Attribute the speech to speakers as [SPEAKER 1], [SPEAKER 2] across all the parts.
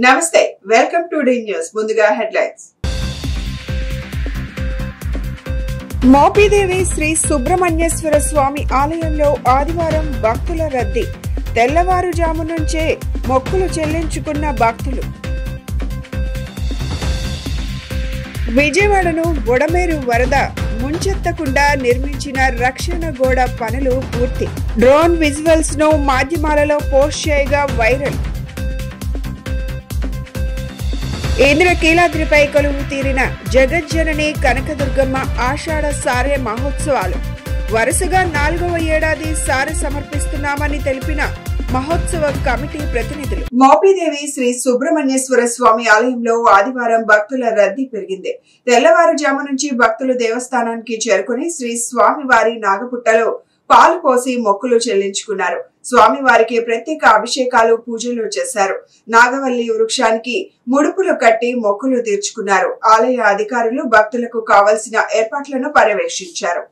[SPEAKER 1] నమస్తే welcome to D news ముందుగా headlines Mopidevi Shri Subrahmanyeswara స్వామి ఆలయంలో ఆదివారం భక్తుల రద్దీ తెల్లవారుజాము నుంచే మొక్కులు చెల్లించుకున్న భక్తులు విజయవాడను బుడమేరు వరద ముంచెత్తకుండా నిర్మించిన రక్షణ గోడ పనులు పూర్తి డ్రోన్ విజువల్స్ ను మాధ్యమాలలో పోస్ట్ చేయగా వైరల్ ఇంద్రకీలాద్రిపై కొలువు తీరిన జగజ్జనని కనకదుర్గమ్మ ఆషాఢ సారె మహోత్సవాలు వరుసగా 4వ ఏడాది సారె సమర్పిస్తున్నామని తెలిపిన మహోత్సవ కమిటీ ప్రతినిధులు మోపిదేవి శ్రీ సుబ్రహ్మణ్యేశ్వర స్వామి ఆలయంలో ఆదివారం భక్తుల రద్దీ పెరిగింది. తెల్లవారుజాము నుంచి భక్తులు దేవస్థానానికి చేరుకుని శ్రీ స్వామివారి నాగపుట్టలో పాలు పోసి మొక్కులు చెల్లించుకున్నారు. స్వామివారికి ప్రత్యేక అభిషేకాలు పూజలు చేశారు. నాగవల్లి వృక్షానికి ముడుపులు కట్టి మొక్కులు తీర్చుకున్నారు. ఆలయ అధికారులు భక్తులకు కావలసిన ఏర్పాట్లను పర్యవేక్షించారు.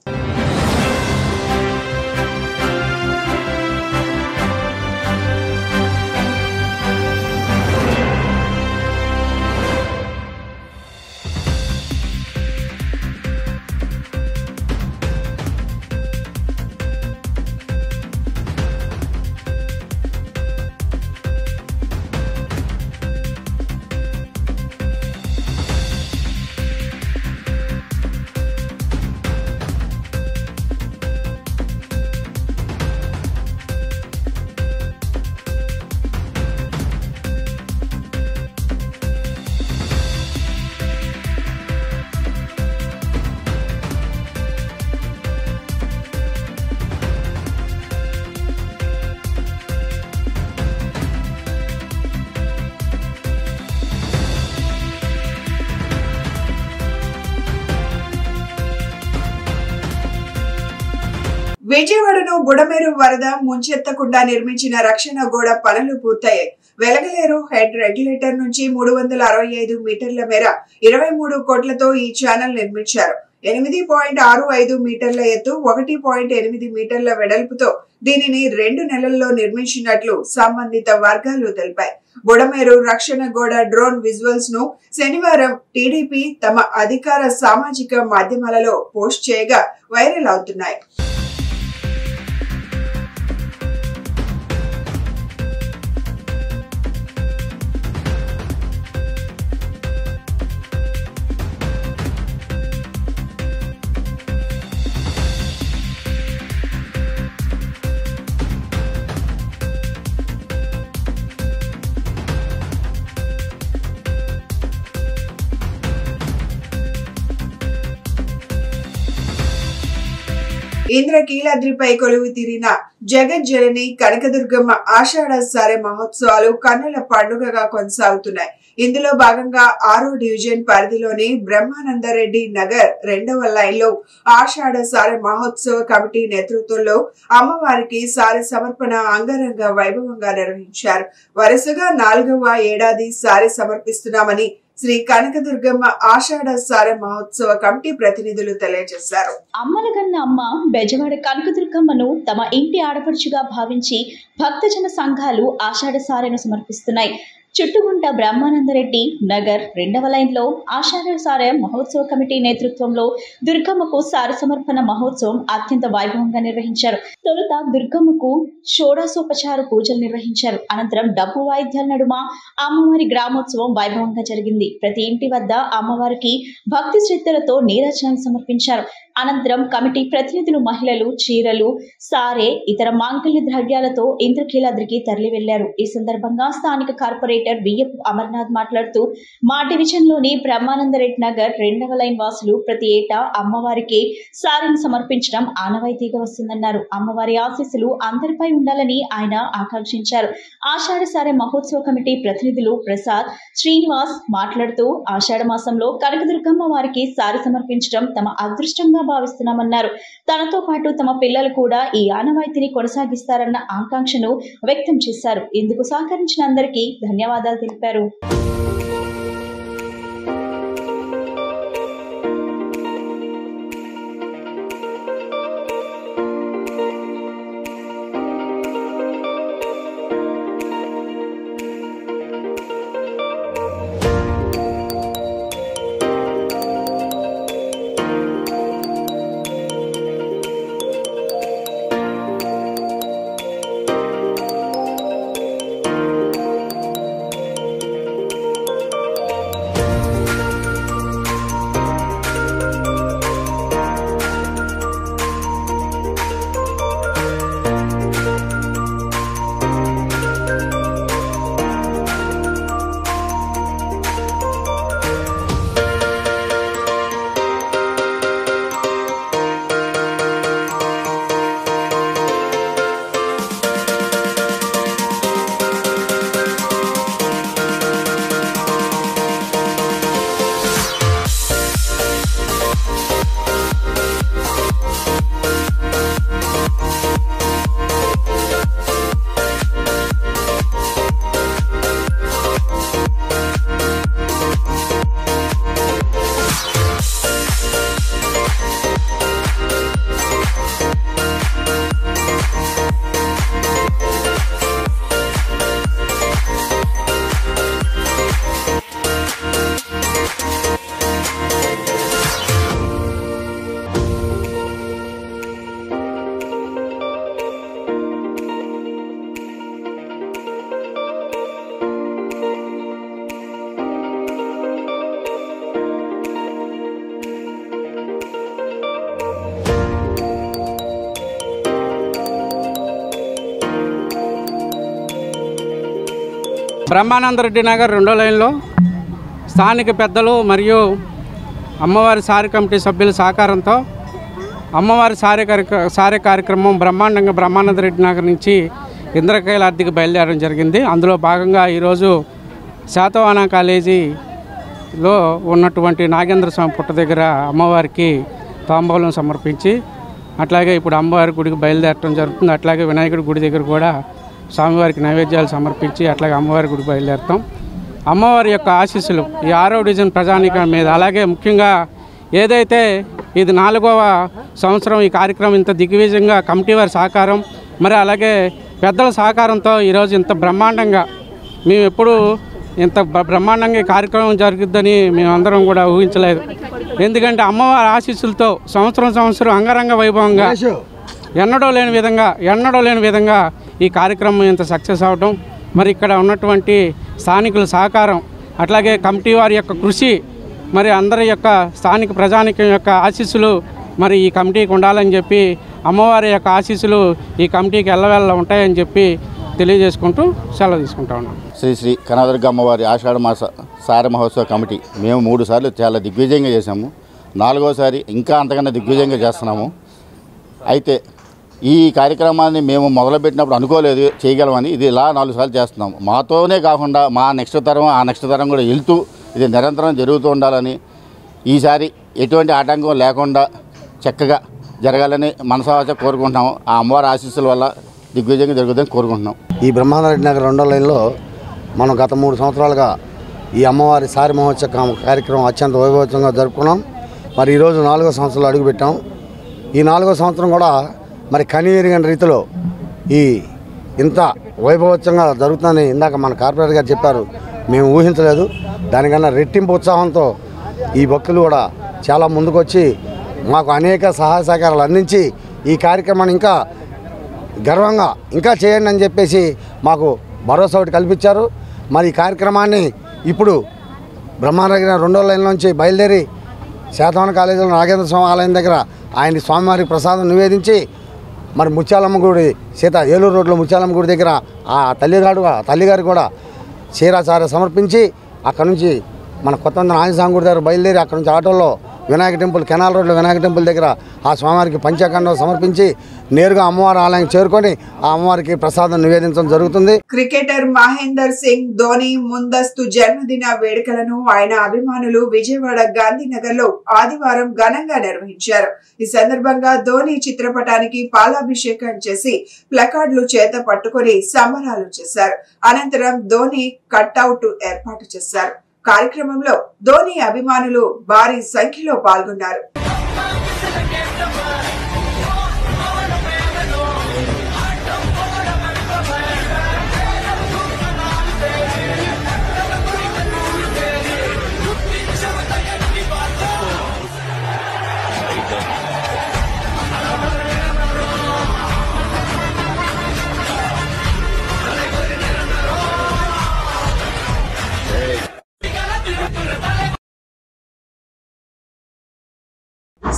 [SPEAKER 1] విజయవాడను బుడమేరు వరద ముంచెత్తకుండా నిర్మించిన రక్షణ గోడ పనులు పూర్తయ్యాయి. వెలగలేరు హెడ్ రెగ్యులేటర్ నుంచి 365 మీటర్ల మేర 23 కోట్లతో ఈ ఛానల్ నిర్మించారు. 8.65 మీటర్ల ఎత్తు 1.8 మీటర్ల వెడల్పుతో దీనిని 2 నెలల్లో నిర్మించినట్లు సంబంధిత వర్గాలు తెలిపాయి. బుడమేరు రక్షణ గోడ డ్రోన్ విజువల్స్ ను శనివారం టీడీపీ తమ అధికార సామాజిక మాధ్యమాలలో పోస్ట్ చేయగా వైరల్ అవుతున్నాయి. ఇంద్రకీలాద్రిపై కొలువు తీరిన జగజ్జనని కనకదుర్గమ్మ ఆషాఢ సారె మహోత్సవాలు కన్నుల పండుగగా కొనసాగుతున్నాయి. ఇందులో భాగంగా 6వ డివిజన్ పరిధిలోని బ్రహ్మానందరెడ్డి నగర్ 2వ లైన్ లో ఆషాఢ సారె మహోత్సవ కమిటీ నేతృత్వంలో అమ్మవారికి సారె సమర్పణ అంగరంగ వైభవంగా నిర్వహించారు. వరుసగా 4వ ఏడాది సారె సమర్పిస్తున్నామని శ్రీ కనకదుర్గమ్మ ఆషాఢ సారె మహోత్సవ కమిటీ ప్రతినిధులు తెలియజేశారు.
[SPEAKER 2] అమ్మలగన్న అమ్మ బెజవాడ కనకదుర్గమ్మను తమ ఇంటి ఆడపడుచుగా భావించి భక్తజన సంఘాలు ఆషాఢ సారెను సమర్పిస్తున్నాయి. చుట్టుగుంట బ్రహ్మానందరెడ్డి నగర్ 2వ లైన్ లో ఆషాఢ సారె మహోత్సవ కమిటీ నేతృత్వంలో దుర్గమ్మకు సారె సమర్పణ మహోత్సవం అత్యంత వైభవంగా నిర్వహించారు. తొలుత దుర్గమ్మకు షోడశోపచార పూజలు నిర్వహించారు. అనంతరం డప్పు వాయిద్యాల నడుమ అమ్మవారి గ్రామోత్సవం వైభవంగా జరిగింది. ప్రతి ఇంటి వద్ద అమ్మవారికి భక్తి శ్రద్ధలతో నీరాజనాలు సమర్పించారు. అనంతరం కమిటీ ప్రతినిధులు మహిళలు చీరలు సారె ఇతర మాంగళ్య ద్రవ్యాలతో ఇంద్రకీలాద్రికి తరలి వెళ్లారు. ఈ సందర్భంగా స్థానిక కార్పొరేటర్ వియ్యపు అమర్నాథ్ మాట్లాడుతూ మా డివిజన్ లోని బ్రహ్మానందరెడ్డి నగర్ 2వ లైన్ వాసులు ప్రతి ఏటా అమ్మవారికి సారెను సమర్పించడం ఆనవాయితీగా వస్తుందన్నారు. అమ్మవారి ఆశీస్సులు అందరిపై ఉండాలని ఆయన ఆకాంక్షించారు. ఆషాఢ సారె మహోత్సవ కమిటీ ప్రతినిధులు ప్రసాద్ శ్రీనివాస్ మాట్లాడుతూ ఆషాఢ మాసంలో కనకదుర్గమ్మ వారికి సారె సమర్పించడం తమ అదృష్టంగా భావిస్తున్నామన్నారు. తనతో పాటు తమ పిల్లలు కూడా ఈ ఆనవాయితీని కొనసాగిస్తారన్న ఆకాంక్షను వ్యక్తం చేశారు. ఇందుకు సహకరించిన అందరికీ ధన్యవాదాలు తెలిపారు.
[SPEAKER 3] బ్రహ్మానందరెడ్డి నగర్ 2వ లైన్లో స్థానిక పెద్దలు మరియు అమ్మవారి సారి కమిటీ సభ్యుల సహకారంతో అమ్మవారి సారి కార్యక్రమం బ్రహ్మాండంగా బ్రహ్మానందరెడ్డి నగర్ నుంచి ఇంద్రకైలాద్రికి బయలుదేరడం జరిగింది. అందులో భాగంగా ఈరోజు శాతవాహన కాలేజీలో ఉన్నటువంటి నాగేంద్ర స్వామి పుట్ట దగ్గర అమ్మవారికి తాంబూలం సమర్పించి అట్లాగే ఇప్పుడు అమ్మవారి గుడికి బయలుదేరడం జరుగుతుంది. అట్లాగే వినాయకుడి గుడి దగ్గర కూడా స్వామివారికి నైవేద్యాలు సమర్పించి అట్లాగే అమ్మవారి గుడి బయలుదేరుతాం. అమ్మవారి యొక్క ఆశీస్సులు ఈ 6వ డివిజన్ ప్రజానీకం మీద, అలాగే ముఖ్యంగా ఏదైతే ఇది 4వ సంవత్సరం ఈ కార్యక్రమం ఇంత దిగ్విజయంగా కమిటీ వారి సహకారం మరి అలాగే పెద్దల సహకారంతో ఈరోజు ఇంత బ్రహ్మాండంగా మేము ఎప్పుడు ఇంత బ్రహ్మాండంగా ఈ కార్యక్రమం జరుగుద్దని మేమందరం కూడా ఊహించలేదు. ఎందుకంటే అమ్మవారి ఆశీస్సులతో సంవత్సరం అంగరంగ వైభవంగా ఎన్నడూ లేని విధంగా ఈ కార్యక్రమం ఇంత సక్సెస్ అవడం, మరి ఇక్కడ ఉన్నటువంటి స్థానికుల సహకారం అట్లాగే కమిటీ వారి యొక్క కృషి, మరి అందరి యొక్క స్థానిక ప్రజానికం యొక్క ఆశీస్సులు మరి ఈ కమిటీకి ఉండాలని చెప్పి అమ్మవారి యొక్క ఆశీస్సులు ఈ కమిటీకి ఎల్లవెల్ల ఉంటాయని చెప్పి తెలియజేసుకుంటూ సెలవు తీసుకుంటా ఉన్నాం.
[SPEAKER 4] శ్రీ కనకదుర్గ అమ్మవారి ఆషాఢ మాస సార మహోత్సవ కమిటీ మేము 3 సార్లు చాలా దిగ్విజయంగా చేశాము. 4వసారి ఇంకా అంతకన్నా దిగ్విజయంగా చేస్తున్నాము. అయితే ఈ కార్యక్రమాన్ని మేము మొదలుపెట్టినప్పుడు అనుకోలేదు చేయగలమని. ఇది ఇలా 4 సార్లు చేస్తున్నాము. మాతోనే కాకుండా మా నెక్స్ట్ తరం ఆ నెక్స్ట్ తరం కూడా వెళ్తూ ఇది నిరంతరం జరుగుతూ ఉండాలని, ఈసారి ఎటువంటి ఆటంకం లేకుండా చక్కగా జరగాలని మనసావాచ కోరుకుంటున్నాము. ఆ అమ్మవారి ఆశీస్సుల వల్ల దిగ్విజయంగా జరుగుతుందని కోరుకుంటున్నాం.
[SPEAKER 5] ఈ బ్రహ్మానందరెడ్డి నగర్ 2వ లైన్లో మనం గత 3 సంవత్సరాలుగా ఈ అమ్మవారి సారి మహోత్సవ కార్యక్రమం అత్యంత వైభవంగా జరుపుకున్నాం. మరి ఈరోజు 4వ సంవత్సరంలో అడుగుపెట్టాం. ఈ 4వ సంవత్సరం కూడా మరి కనివెరిగిన రీతిలో ఇంత వైభవంగా జరుగుతుందని ఇందాక మన కార్పొరేటర్ గారు చెప్పారు. మేము ఊహించలేదు. దానికన్నా రెట్టింపు ఉత్సాహంతో ఈ భక్తులు కూడా చాలా ముందుకొచ్చి మాకు అనేక సహాయ సహకారాలు అందించి ఈ కార్యక్రమాన్ని ఇంకా గర్వంగా ఇంకా చేయండి అని చెప్పేసి మాకు భరోసా ఒకటి కల్పించారు. మరి ఈ కార్యక్రమాన్ని ఇప్పుడు బ్రహ్మానందరెడ్డి 2వ లైన్ నుంచి బయలుదేరి శాతవాహన కాలేజీలో నాగేంద్ర స్వామి ఆలయం దగ్గర ఆయన స్వామివారికి ప్రసాదం నివేదించి మరి ముత్యాలమ్మ గుడి ఏలూరు రోడ్లో ముత్యాలమ్మ గుడి దగ్గర ఆ తల్లిగారు కూడా క్షీరాచార్య సమర్పించి అక్కడ నుంచి మన కొత్త ఆంజనేయ గుడి దగ్గర బయలుదేరి అక్కడ నుంచి ఆటోలో వినాయక టెంపుల్ కెనాల్ రోడ్లో వినాయక టెంపుల్ దగ్గర ఆ స్వామివారికి పంచాఖండం సమర్పించి నేరుగా అమ్మవారి ఆలయం చేరుకొని ఆ అమ్మవారికి ప్రసాదం నివేదించడం జరుగుతుంది.
[SPEAKER 1] క్రికెటర్ మహేందర్ సింగ్ ధోని ముందస్తు జన్మదిన వేడుకలను ఆయన అభిమానులు విజయవాడ గాంధీనగర్ లో ఆదివారం ఘనంగా నిర్వహించారు. ఈ సందర్భంగా ధోని చిత్రపటానికి పాలాభిషేకం చేసి ప్లకార్డులు చేత పట్టుకుని సంబరాలు చేశారు. అనంతరం ధోని కట్అవుట్ ఏర్పాటు చేశారు. కార్యక్రమంలో ధోని అభిమానులు భారీ సంఖ్యలో పాల్గొన్నారు.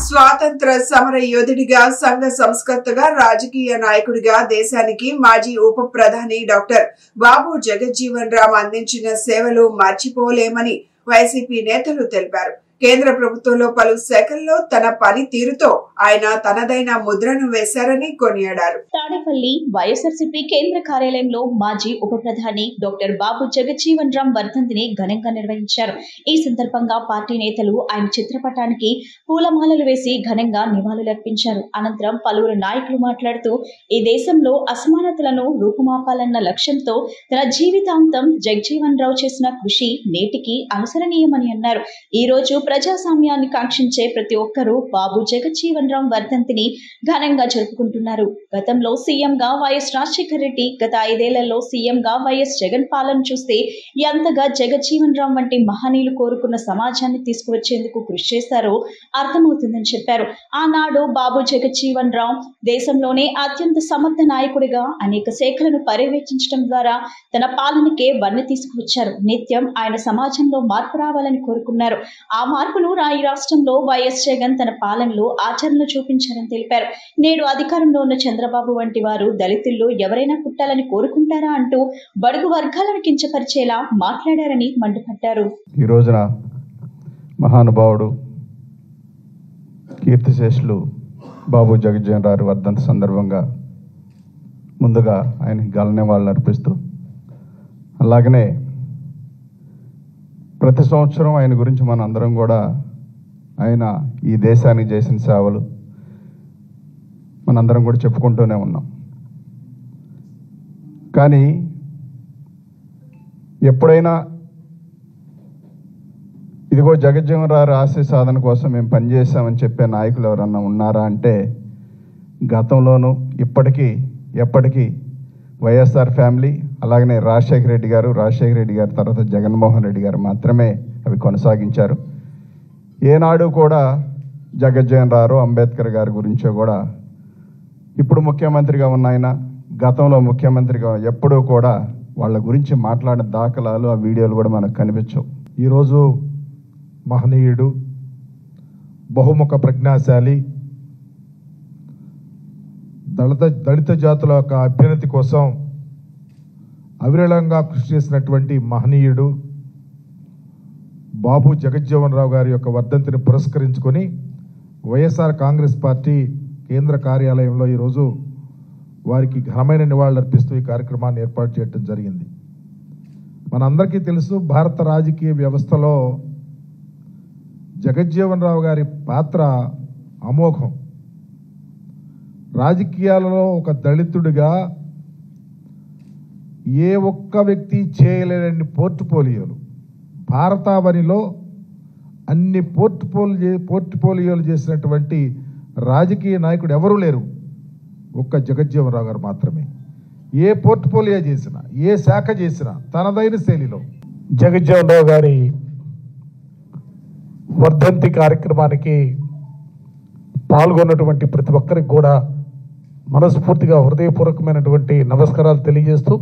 [SPEAKER 1] స్వాతంత్ర సమర యోధుడిగా, సంఘ సంస్కర్తగా, రాజకీయ నాయకుడిగా దేశానికి మాజీ ఉప ప్రధాని డాక్టర్ బాబు జగజ్జీవన్ రామ్ అందించిన సేవలు మర్చిపోలేమని వైసీపీ నేతలు తెలిపారు. కేంద్ర ప్రభుత్వంలో పలు శాఖల్లో తన పని తీరుతో ఆయన తనదైన ముద్రను వేశారని కొనియాడారు.
[SPEAKER 2] తాడేపల్లి వైఎస్ఆర్సీపీ కేంద్ర కార్యాలయంలో మాజీ ఉప ప్రధాని డాక్టర్ బాబు జగజ్జీవన్ రామ్ వర్ధంతిని ఘనంగా నిర్వహించారు. ఈ సందర్భంగా పార్టీ నేతలు ఆయన చిత్రపటానికి పూలమాలలు వేసి ఘనంగా నివాళులర్పించారు. అనంతరం పలువురు నాయకులు మాట్లాడుతూ ఈ దేశంలో అసమానతలను రూపుమాపాలన్న లక్ష్యంతో తన జీవితాంతం జగజ్జీవన్ రావు చేసిన కృషి నేటికి అనుసరణీయమని అన్నారు. ఈ రోజు ప్రజాస్వామ్యాన్ని కాంక్షించే ప్రతి ఒక్కరూ బాబు జగజ్జీవన్ రామ్ వర్ధంతిని ఘనంగా జరుపుకుంటున్నారు. గతంలో సీఎంగా వైఎస్ రాజశేఖర రెడ్డి, గత 5 ఏళ్లలో సీఎంగా వైఎస్ జగన్ పాలన చూస్తే ఎంతగా జగజ్జీవన్ రామ్ వంటి మహనీయులు కోరుకున్న సమాజాన్ని తీసుకువచ్చేందుకు కృషి చేశారో అర్థమవుతుందని చెప్పారు. ఆనాడు బాబు జగజ్జీవన్ రామ్ దేశంలోనే అత్యంత సమర్థ నాయకుడిగా అనేక శాఖలను పర్యవేక్షించడం ద్వారా తన పాలనకే వన్నె తీసుకువచ్చారు. నిత్యం ఆయన సమాజంలో మార్పు రావాలని కోరుకున్నారు. ఆ మార్పును ఈ రాష్ట్రంలో వైఎస్ జగన్ తన పాలనలో ఆచరణలో చూపించారని తెలిపారు. నేడు అధికారంలో ఉన్న చంద్రబాబు వంటి వారు దళితుల్లో ఎవరైనా పుట్టాలని కోరుకుంటారా అంటూ బడుగు వర్గాలను కించపరిచేలా మాట్లాడారని మండిపడ్డారు.
[SPEAKER 6] ఈ రోజున మహానుభావుడు కీర్తిశేషులు బాబు జగజ్జీవన్ రావు వర్ధంతి సందర్భంగా ముందుగా ఆయనకి గలనివాళులు అర్పిస్తూ, అలాగనే ప్రతి సంవత్సరం ఆయన గురించి మన అందరం కూడా ఆయన ఈ దేశానికి చేసిన సేవలు మనందరం కూడా చెప్పుకుంటూనే ఉన్నాం. కానీ ఎప్పుడైనా ఇదిగో జగజ్జీవన్ రావు ఆశయ సాధన కోసం మేము పనిచేసామని చెప్పే నాయకులు ఎవరన్నా ఉన్నారా అంటే గతంలోనూ ఎప్పటికీ వైఎస్ఆర్ ఫ్యామిలీ, అలాగనే రాజశేఖర రెడ్డి గారు తర్వాత జగన్మోహన్ రెడ్డి గారు మాత్రమే అవి కొనసాగించారు. ఏనాడు కూడా జగజ్జీవన్ రావు, అంబేద్కర్ గారి గురించో కూడా ఇప్పుడు ముఖ్యమంత్రిగా ఉన్న ఆయన, గతంలో ముఖ్యమంత్రిగా ఎప్పుడూ కూడా వాళ్ళ గురించి మాట్లాడిన దాఖలాలు, ఆ వీడియోలు కూడా మనకు కనిపించవు.
[SPEAKER 7] ఈరోజు మహనీయుడు, బహుముఖ ప్రజ్ఞాశాలి, దళిత జాతుల యొక్క అభ్యున్నతి కోసం అవిరళంగా కృషి చేసినటువంటి మహనీయుడు బాబు జగజ్జీవన్ రావు గారి యొక్క వర్ధంతిని పురస్కరించుకొని వైఎస్ఆర్ కాంగ్రెస్ పార్టీ కేంద్ర కార్యాలయంలో ఈరోజు వారికి ఘనమైన నివాళులర్పిస్తూ ఈ కార్యక్రమాన్ని ఏర్పాటు చేయడం జరిగింది. మనందరికీ తెలుసు, భారత రాజకీయ వ్యవస్థలో జగజ్జీవన్ రావు గారి పాత్ర అమోఘం. రాజకీయాలలో ఒక దళితుడిగా ఏ ఒక్క వ్యక్తి చేయలేని పోర్ట్ఫోలియోలు, భారతావనిలో అన్ని పోర్ట్ఫోలియోలు చేసినటువంటి రాజకీయ నాయకుడు ఎవరూ లేరు, ఒక్క జగజ్జీవన్ రావు గారు మాత్రమే. ఏ పోర్ట్ఫోలియో చేసినా, ఏ శాఖ చేసినా తనదైన శైలిలో.
[SPEAKER 8] జగజ్జీవన్ రావు గారి వర్ధంతి కార్యక్రమానికి పాల్గొన్నటువంటి ప్రతి ఒక్కరికి కూడా మనస్ఫూర్తిగా హృదయపూర్వకమైనటువంటి నమస్కారాలు తెలియజేస్తూ,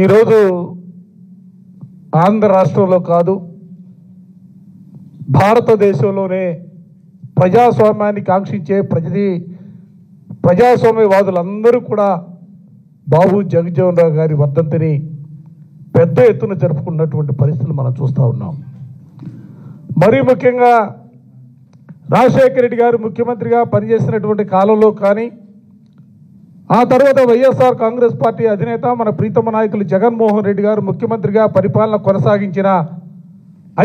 [SPEAKER 8] ఈరోజు ఆంధ్ర రాష్ట్రంలో కాదు, భారతదేశంలోనే ప్రజాస్వామ్యాన్ని కాంక్షించే ప్రజాస్వామ్యవాదులందరూ కూడా బాబు జగజ్జీవన్ రావు గారి వర్ధంతిని పెద్ద ఎత్తున జరుపుకున్నటువంటి పరిస్థితులు మనం చూస్తూ ఉన్నాం. మరీ ముఖ్యంగా రాజశేఖర రెడ్డి గారు ముఖ్యమంత్రిగా పనిచేసినటువంటి కాలంలో కానీ, ఆ తర్వాత వైఎస్ఆర్ కాంగ్రెస్ పార్టీ అధినేత మన ప్రీతమ నాయకులు జగన్మోహన్ రెడ్డి గారు ముఖ్యమంత్రిగా పరిపాలన కొనసాగించిన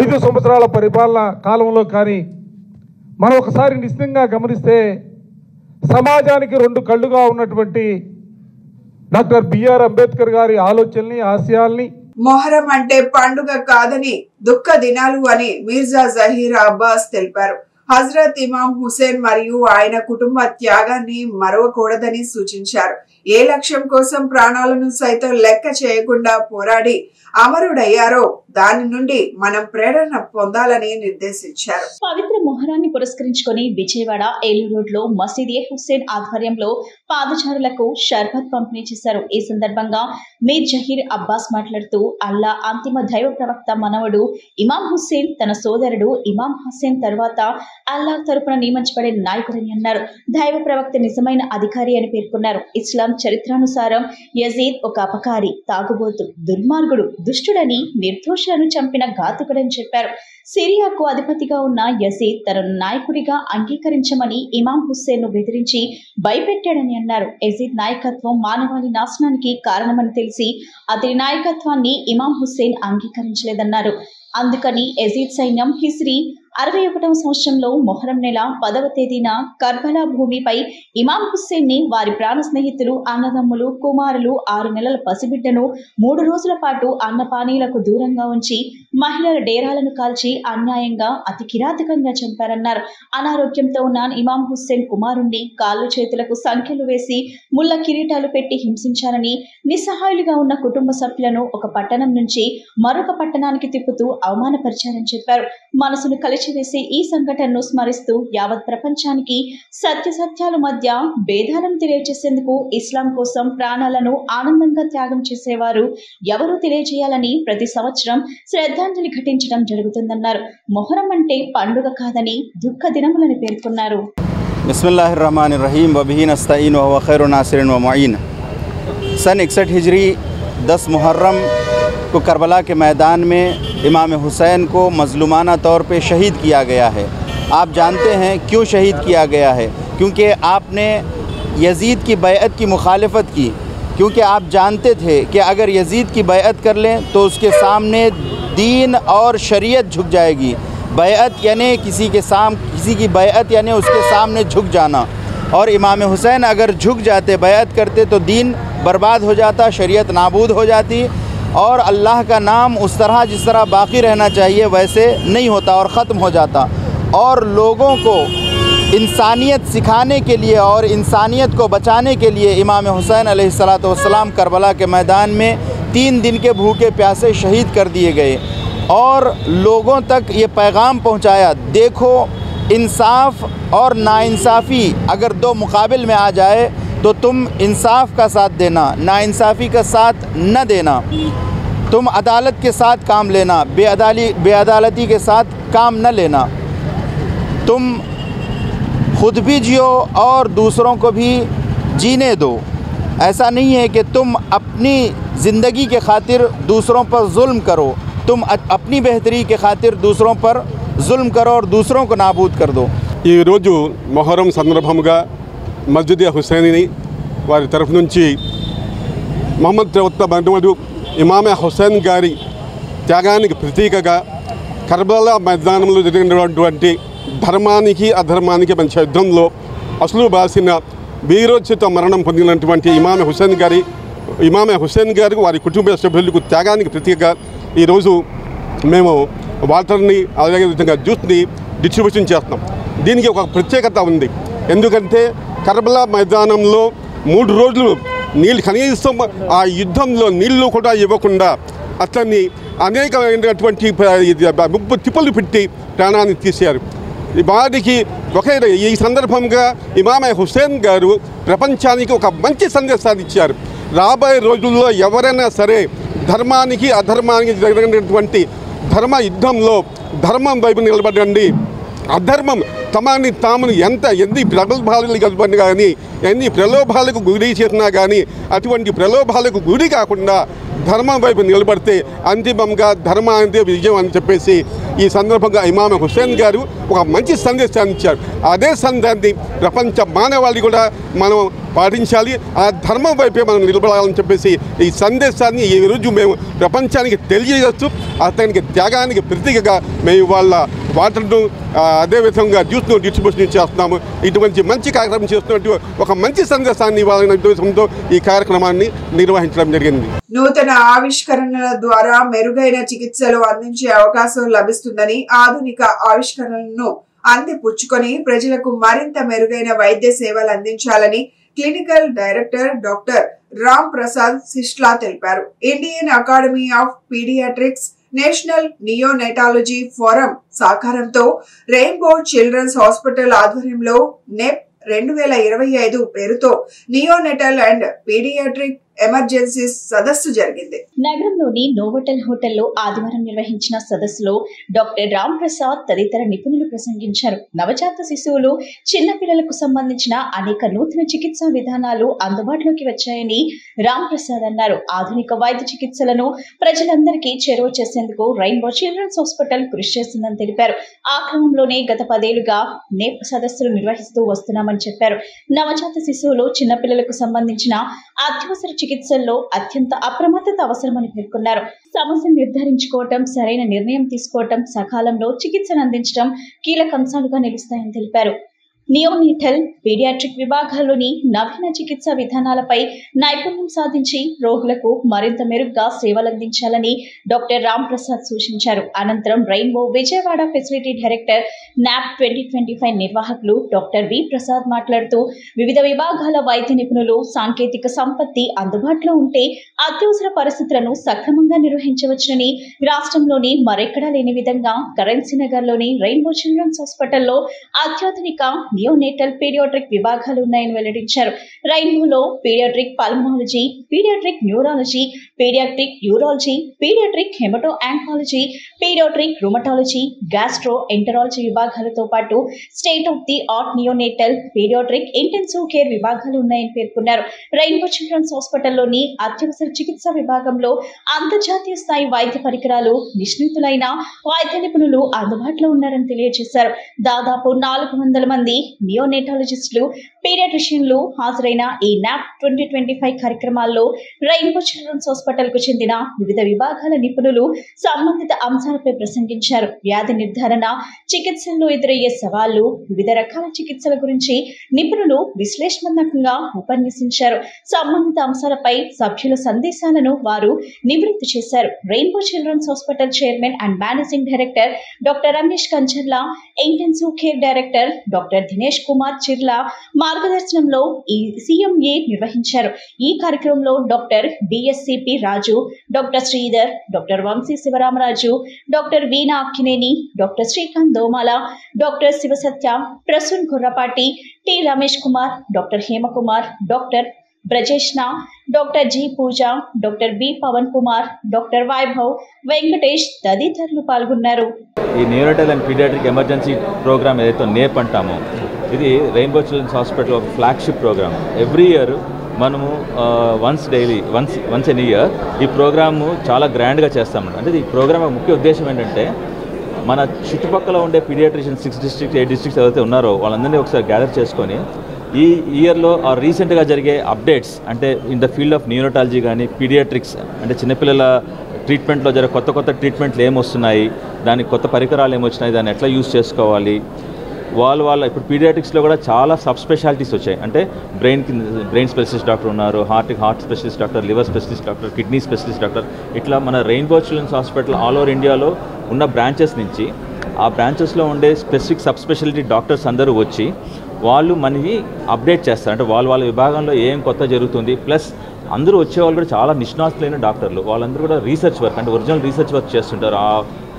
[SPEAKER 8] 5 సంవత్సరాల పరిపాలన కాలంలో కానీ మనం ఒకసారి నిశ్చితంగా గమనిస్తే సమాజానికి 2 కళ్ళుగా ఉన్నటువంటి డాక్టర్ బిఆర్ అంబేద్కర్ గారి ఆలోచనల్ని, ఆశయాల్ని,
[SPEAKER 1] మొహరం అంటే పండుగ కాదని దుఃఖ దినాలు అని మీర్జా జహీర్ అబ్బాస్ తెలిపారు. హజరత్ ఇమాం హుసేన్ మరియు ఆయన కుటుంబ త్యాగాన్ని మరవకూడదని సూచించారు. ఏ లక్ష్యం కోసం ప్రాణాలను సైతం లెక్క చేయకుండా పోరాడి అమరుడయ్యారో దాని నుండి మనం ప్రేరణ పొందాలని నిర్దేశించారు.
[SPEAKER 2] పవిత్ర మొహరాన్ని పురస్కరించుకొని విజయవాడ ఏలూరు రోడ్ లో మసీద్ ఏ హుస్సేన్ ఆధ్వర్యంలో పాదచారులకు షర్బత్ పంపిణీ చేశారు. ఈ సందర్భంగా మీర్ జహీర్ అబ్బాస్ మాట్లాడుతూ, అల్లా అంతిమ దైవ ప్రవక్త మనవడు ఇమాం హుస్సేన్ తన సోదరుడు ఇమాం హుస్సేన్ తర్వాత అల్లా తరపున నియమించబడే నాయకుడని అన్నారు. దైవ ప్రవక్త నిజమైన అధికారి అని పేర్కొన్నారు. ఇస్లాం చరిత్రానుసారం యజీద్ ఒక అపకారి, తాగుబోతు, దుర్మార్గుడు, దుష్టుడని, నిర్దోషులను చంపిన ఘాతుకుడని చెప్పారు. సిరియాకు అధిపతిగా ఉన్న యజీద్ తనను నాయకుడిగా అంగీకరించమని ఇమాం హుస్సేన్ ను బెదిరించి భయపెట్టాడని అన్నారు. యజీద్ నాయకత్వం మానవాళి నాశనానికి కారణమని తెలిసి అతని నాయకత్వాన్ని ఇమాం హుస్సేన్ అంగీకరించలేదన్నారు. అందుకని యజీద్ సైన్యం హిజ్రీ 61వ సంవత్సరంలో మొహరం నెల 10వ తేదీన కర్బలా భూమిపై ఇమాం హుస్సేన్ ని, వారి ప్రాణ స్నేహితులు, అన్నదమ్ములు, కుమారులు, 6 నెలల పసిబిడ్డను 3 రోజుల పాటు అన్నపానీలకు దూరంగా ఉంచి మహిళల డేరాలను కాల్చి అన్యాయంగా అతి కిరాతకంగా చంపారన్నారు. అనారోగ్యంతో ఉన్న ఇమాం హుస్సేన్ కుమారుణ్ణి కాళ్ళు చేతులకు సంఖ్యలు వేసి ముళ్ళ కిరీటాలు పెట్టి హింసించారని, నిస్సహాయులుగా ఉన్న కుటుంబ సభ్యులను ఒక పట్టణం నుంచి మరొక పట్టణానికి తిప్పుతూ అవమానపరిచారని చెప్పారు. మనసును కలిసి తుడిచివేసి ఈ సంఘటనను స్మరిస్తూ యావత్ ప్రపంచానికి సత్యాల మధ్య భేదాలను తెలియజేసేందుకు ఇస్లాం కోసం ప్రాణాలను ఆనందంగా త్యాగం చేసేవారు ఎవరూ తెలియజేయాలని ప్రతి సంవత్సరం శ్రద్ధాంజలి ఘటించడం జరుగుతుందన్నారు. మొహరం అంటే పండుగ కాదని దుఃఖ దినములని పేర్కొన్నారు.
[SPEAKER 9] बिस्मिल्लाहिर रहमानिर रहीम व बिही नस्तईन व खैरुन नासिरिन व मुईन। सन 61 हिजरी 10 मुहर्रम को करबला के मैदान में इमाम हुसैन को मज़लूमाना तौर पे शहीद किया गया है। आप जानते हैं क्यों शहीद किया गया है? क्योंकि आपने यजीद की बैअत की मुखालफत की, क्योंकि आप जानते थे कि अगर यजीद की बैअत कर लें तो उसके सामने दीन और शरीयत झुक जाएगी। बैअत यानी किसी की बैअत यानी उसके सामने झुक जाना, और इमाम हुसैन अगर झुक जाते, बैअत करते तो दीन बर्बाद हो जाता, शरीयत नाबूद हो जाती, और अल्लाह का नाम उस तरह जिस तरह बाकी रहना चाहिए वैसे नहीं होता और ख़त्म हो जाता। और लोगों को इंसानियत सिखाने के लिए और इंसानियत को बचाने के लिए इमाम हुसैन अलैहिस्सलातु वस्सलाम करबला के मैदान में 3 दिन के भूखे प्यासे शहीद कर दिए गए और लोगों तक ये पैगाम पहुंचाया, देखो इंसाफ और नाइंसाफ़ी अगर 2 मुकाबिल में आ जाए तो तुम इंसाफ का साथ देना, नाइंसाफ़ी का साथ न देना। तुम अदालत के साथ काम लेना, बेअदालती के साथ काम न लेना। तुम खुद भी जियो और दूसरों को भी जीने दो। ऐसा नहीं है कि तुम अपनी ज़िंदगी के खातिर दूसरों पर जुल्म करो, तुम अपनी बेहतरी के खातिर दूसरों पर जुल्म करो और दूसरों को नाबूद कर दो।
[SPEAKER 10] ఈ రోజు మొహరం సందర్భంగా మస్జిద్ హుసైనీ వారి తరఫు నుంచి మొహమ్మద్ ప్రవక్త బంధువుడు ఇమామే హుసైన్ గారి త్యాగానికి ప్రతీకగా కర్బలా మైదానంలో జరిగినటువంటి ధర్మానికి అధర్మానికి మధ్య యుద్ధంలో అసలు బాసిన వీరోచిత మరణం పొందినటువంటి ఇమామే హుసైన్ గారు వారి కుటుంబ సభ్యులకు త్యాగానికి ప్రతీకగా ఈరోజు మేము వాటర్ని అదేవిధంగా జ్యూస్ని డిస్ట్రిబ్యూషన్ చేస్తున్నాం. దీనికి ఒక ప్రత్యేకత ఉంది. ఎందుకంటే కర్బలా మైదానంలో 3 రోజులు నీళ్ళు కనీసం ఆ యుద్ధంలో నీళ్లు కూడా ఇవ్వకుండా అతన్ని అనేకమైనటువంటి ముప్పు తిప్పలు పెట్టి ప్రాణాన్ని తీశారు. వారికి ఈ సందర్భంగా ఇమామే హుసైన్ గారు ప్రపంచానికి ఒక మంచి సందేశాన్ని ఇచ్చారు. రాబోయే రోజుల్లో ఎవరైనా సరే ధర్మానికి అధర్మానికి జరిగినటువంటి ధర్మ యుద్ధంలో ధర్మం వైపు నిలబడండి, అధర్మం తామును ఎన్ని ప్రలోభాలకు కలపని కానీ ఎన్ని ప్రలోభాలకు గురి చేసినా కానీ అటువంటి ప్రలోభాలకు గురి కాకుండా ధర్మం వైపు నిలబడితే అంతిమంగా ధర్మానికి విజయం అని చెప్పేసి ఈ సందర్భంగా ఇమామ్ హుసైన్ గారు ఒక మంచి సందేశాన్ని ఇచ్చారు. అదే సందేశాన్ని ప్రపంచ మానవాళి కూడా మనం పాటించాలి, ఆ ధర్మం వైపే మనం నిలబడాలని చెప్పేసి ఈ సందేశాన్ని ఈరోజు మేము ప్రపంచానికి తెలియజేస్తూ అతనికి త్యాగానికి ప్రతీకగా మేము వాళ్ళ వాటర్ను అదేవిధంగా జ్యూస్ను డిస్ట్రిబ్యూషన్ చేస్తున్నాము. ఇటువంటి మంచి కార్యక్రమం చేస్తున్నట్టు ఒక మంచి సందేశాన్ని ఇవ్వాలనే ఉద్దేశంతో ఈ కార్యక్రమాన్ని నిర్వహించడం జరిగింది.
[SPEAKER 1] నూతన ఆవిష్కరణల ద్వారా మెరుగైన చికిత్సలు అందించే అవకాశం లభిస్తుందని, ఆధునిక ఆవిష్కరణలను అందిపుచ్చుకొని ప్రజలకు మరింత మెరుగైన వైద్య సేవలు అందించాలని clinical director doctor Ram Prasad Sisla తెలిపారు. Indian Academy of Paediatrics, National Neonatology Forum సహకారంతో రెయిన్బో చిల్డ్రన్స్ హాస్పిటల్ ఆధ్వర్యంలో నెప్ 2025 పేరుతో నియోనెటల్ అండ్ పీడియాట్రిక్ ఎమర్జెన్సీస్ సదస్సు జరిగింది.
[SPEAKER 2] నగరంలోని నోవోటెల్ హోటల్లో ఆదివారం నిర్వహించిన సదస్సులో డాక్టర్ రామ్ ప్రసాద్ తదితర నిపుణులు ప్రసంగించారు. నవజాత శిశువులు, చిన్నపిల్లలకు సంబంధించిన అనేక నూతన చికిత్సా విధానాలు అందుబాటులోకి వచ్చాయని రామ్ ప్రసాద్ అన్నారు. ఆధునిక వైద్య చికిత్సలను ప్రజలందరికీ చేరువ చేసేందుకు రెయిన్బో చిల్డ్రన్స్ హాస్పిటల్ కృషి చేస్తుందని తెలిపారు. ఆ క్రమంలోనే గత 10 ఏళ్లుగా నేప్ సదస్సులు నిర్వహిస్తూ వస్తున్నామని చెప్పారు. నవజాత శిశువులు, చిన్నపిల్లలకు సంబంధించిన అత్యవసర చికిత్సల్లో అత్యంత అప్రమత్తత అవసరమని పేర్కొన్నారు. సమస్యను నిర్ధారించుకోవటం, సరైన నిర్ణయం తీసుకోవటం, సకాలంలో చికిత్సను అందించడం కీలక అంశాలుగా నిలుస్తాయని తెలిపారు. నియోనేటల్, పీడియాట్రిక్ విభాగాల్లోని నవీన చికిత్సా విధానాలపై నైపుణ్యం సాధించి రోగులకు మరింత మెరుగ్గా సేవలందించాలని డాక్టర్ రామ్ ప్రసాద్ సూచించారు. అనంతరం rainbow Vijayawada facility director NAP 2025 నిర్వాహకులు డాక్టర్ వి ప్రసాద్ మాట్లాడుతూ వివిధ విభాగాల వైద్య నిపుణులు సాంకేతిక సంపత్తి అందుబాటులో ఉంటే అత్యవసర పరిస్థితులను సక్రమంగా నిర్వహించవచ్చని, రాష్ట్రంలోని మరెక్కడా లేని విధంగా కరెన్సీ నగర్లోని రెయిన్బో చిల్డ్రన్స్ హాస్పిటల్లో అత్యాధునిక నియోనేటల్, పీడియాట్రిక్ విభాగాలు ఉన్నాయని వెల్లడించారు. రెయిన్బోలో paediatric pulmonology, paediatric neurology, paediatric urology, paediatric haemato oncology, paediatric rheumatology, gastroenterology విభాగాలతో పాటు state of the art neonatal, paediatric intensive care విభాగాలు ఉన్నాయని పేర్కొన్నారు. రెయిన్బో చిల్డ్రన్స్ హాస్పిటల్లోని అత్యవసర చికిత్సా విభాగంలో అంతర్జాతీయ స్థాయి వైద్య పరికరాలు, నిష్ణాతులైన వైద్య నిపుణులు అందుబాటులో ఉన్నారని తెలియజేశారు. దాదాపు 400 మంది నియోనేటాలజిస్టులు, పీడియాట్రిషియన్లు హాజరైన ఈ NAP 2025 కార్యక్రమాల్లో రెయిన్బో చిల్డ్రన్స్ హాస్పిటల్ కు చెందిన వివిధ విభాగాల నిపుణులు సంబంధిత అంశాలపై ప్రసంగించారు. వ్యాధి నిర్ధారణ, చికిత్సల్లో ఎదురయ్యే సవాళ్లు, వివిధ రకాల చికిత్సల గురించి నిపుణులు విశ్లేషణాత్మకంగా ఉపన్యసించారు. సంబంధిత అంశాలపై సభ్యుల సందేశాలను వారు నివృత్తి చేశారు. Rainbow children's Hospital chairman and managing director doctor Ramesh Kancharla, intensive care director doctor Dinesh Kumar Chirla మార్గదర్శనంలో ఈ CMA నిర్వహించారు. ఈ కార్యక్రమంలో doctor BSCP Raju, doctor Sridhar, doctor Vamsi Sivaramaraju, doctor Veena Akkineni, doctor Srikanth Domala, doctor Sivasatya, Prasoon Gurrapati, T Ramesh Kumar, doctor Hemakumar, doctor బ్రజేష్ణ, doctor G Pooja, doctor B Pavan Kumar, doctor Vaibhav, Venkatesh తదితరులు పాల్గొన్నారు.
[SPEAKER 11] ఈ neonatal and paediatric emergency programme ఏదైతే నేప్ అంటామో, ఇది రెయిన్బో చిల్డ్రన్స్ హాస్పిటల్ ఒక ఫ్లాగ్షిప్ ప్రోగ్రామ్. ఎవ్రీ ఇయర్ మనము వన్స్ ఎన్ ఇయర్ ఈ ప్రోగ్రాము చాలా గ్రాండ్గా చేస్తామండి. అంటే ఈ ప్రోగ్రామ్ ముఖ్య ఉద్దేశం ఏంటంటే మన చుట్టుపక్కల ఉండే పీడియాట్రిషియన్ 6 డిస్ట్రిక్ట్స్ 8 డిస్ట్రిక్ట్స్ ఎవరైతే ఉన్నారో వాళ్ళందరినీ ఒకసారి గ్యాదర్ చేసుకొని ఈ ఇయర్లో రీసెంట్గా జరిగే అప్డేట్స్, అంటే ఇన్ ద ఫీల్డ్ ఆఫ్ న్యూరోటాలజీ కానీ పీడియాట్రిక్స్, అంటే చిన్నపిల్లల ట్రీట్మెంట్లో జరిగే కొత్త ట్రీట్మెంట్లు ఏమొస్తున్నాయి, దానికి కొత్త పరికరాలు ఏమొచ్చినాయి, దాన్ని ఎట్లా యూజ్ చేసుకోవాలి, వాళ్ళ ఇప్పుడు పీడియాట్రిక్స్లో కూడా చాలా సబ్ స్పెషాలిటీస్ వచ్చాయి. అంటే బ్రెయిన్ స్పెషలిస్ట్ డాక్టర్ ఉన్నారు, heart specialist doctor, liver specialist doctor, kidney specialist doctor, ఇట్లా మన rainbow children's hospital all over ఇండియాలో ఉన్న బ్రాంచెస్ నుంచి ఆ బ్రాంచెస్లో ఉండే స్పెసిఫిక్ సబ్ స్పెషాలిటీ డాక్టర్స్ అందరూ వచ్చి వాళ్ళు మనకి అప్డేట్ చేస్తారు. అంటే వాళ్ళ విభాగంలో ఏం కొత్త జరుగుతుంది. ప్లస్ అందరూ వచ్చేవాళ్ళు కూడా చాలా నిష్ణాతులైన డాక్టర్లు, వాళ్ళందరూ కూడా రీసెర్చ్ వర్క్, అంటే ఒరిజినల్ రీసెర్చ్ వర్క్ చేస్తుంటారు,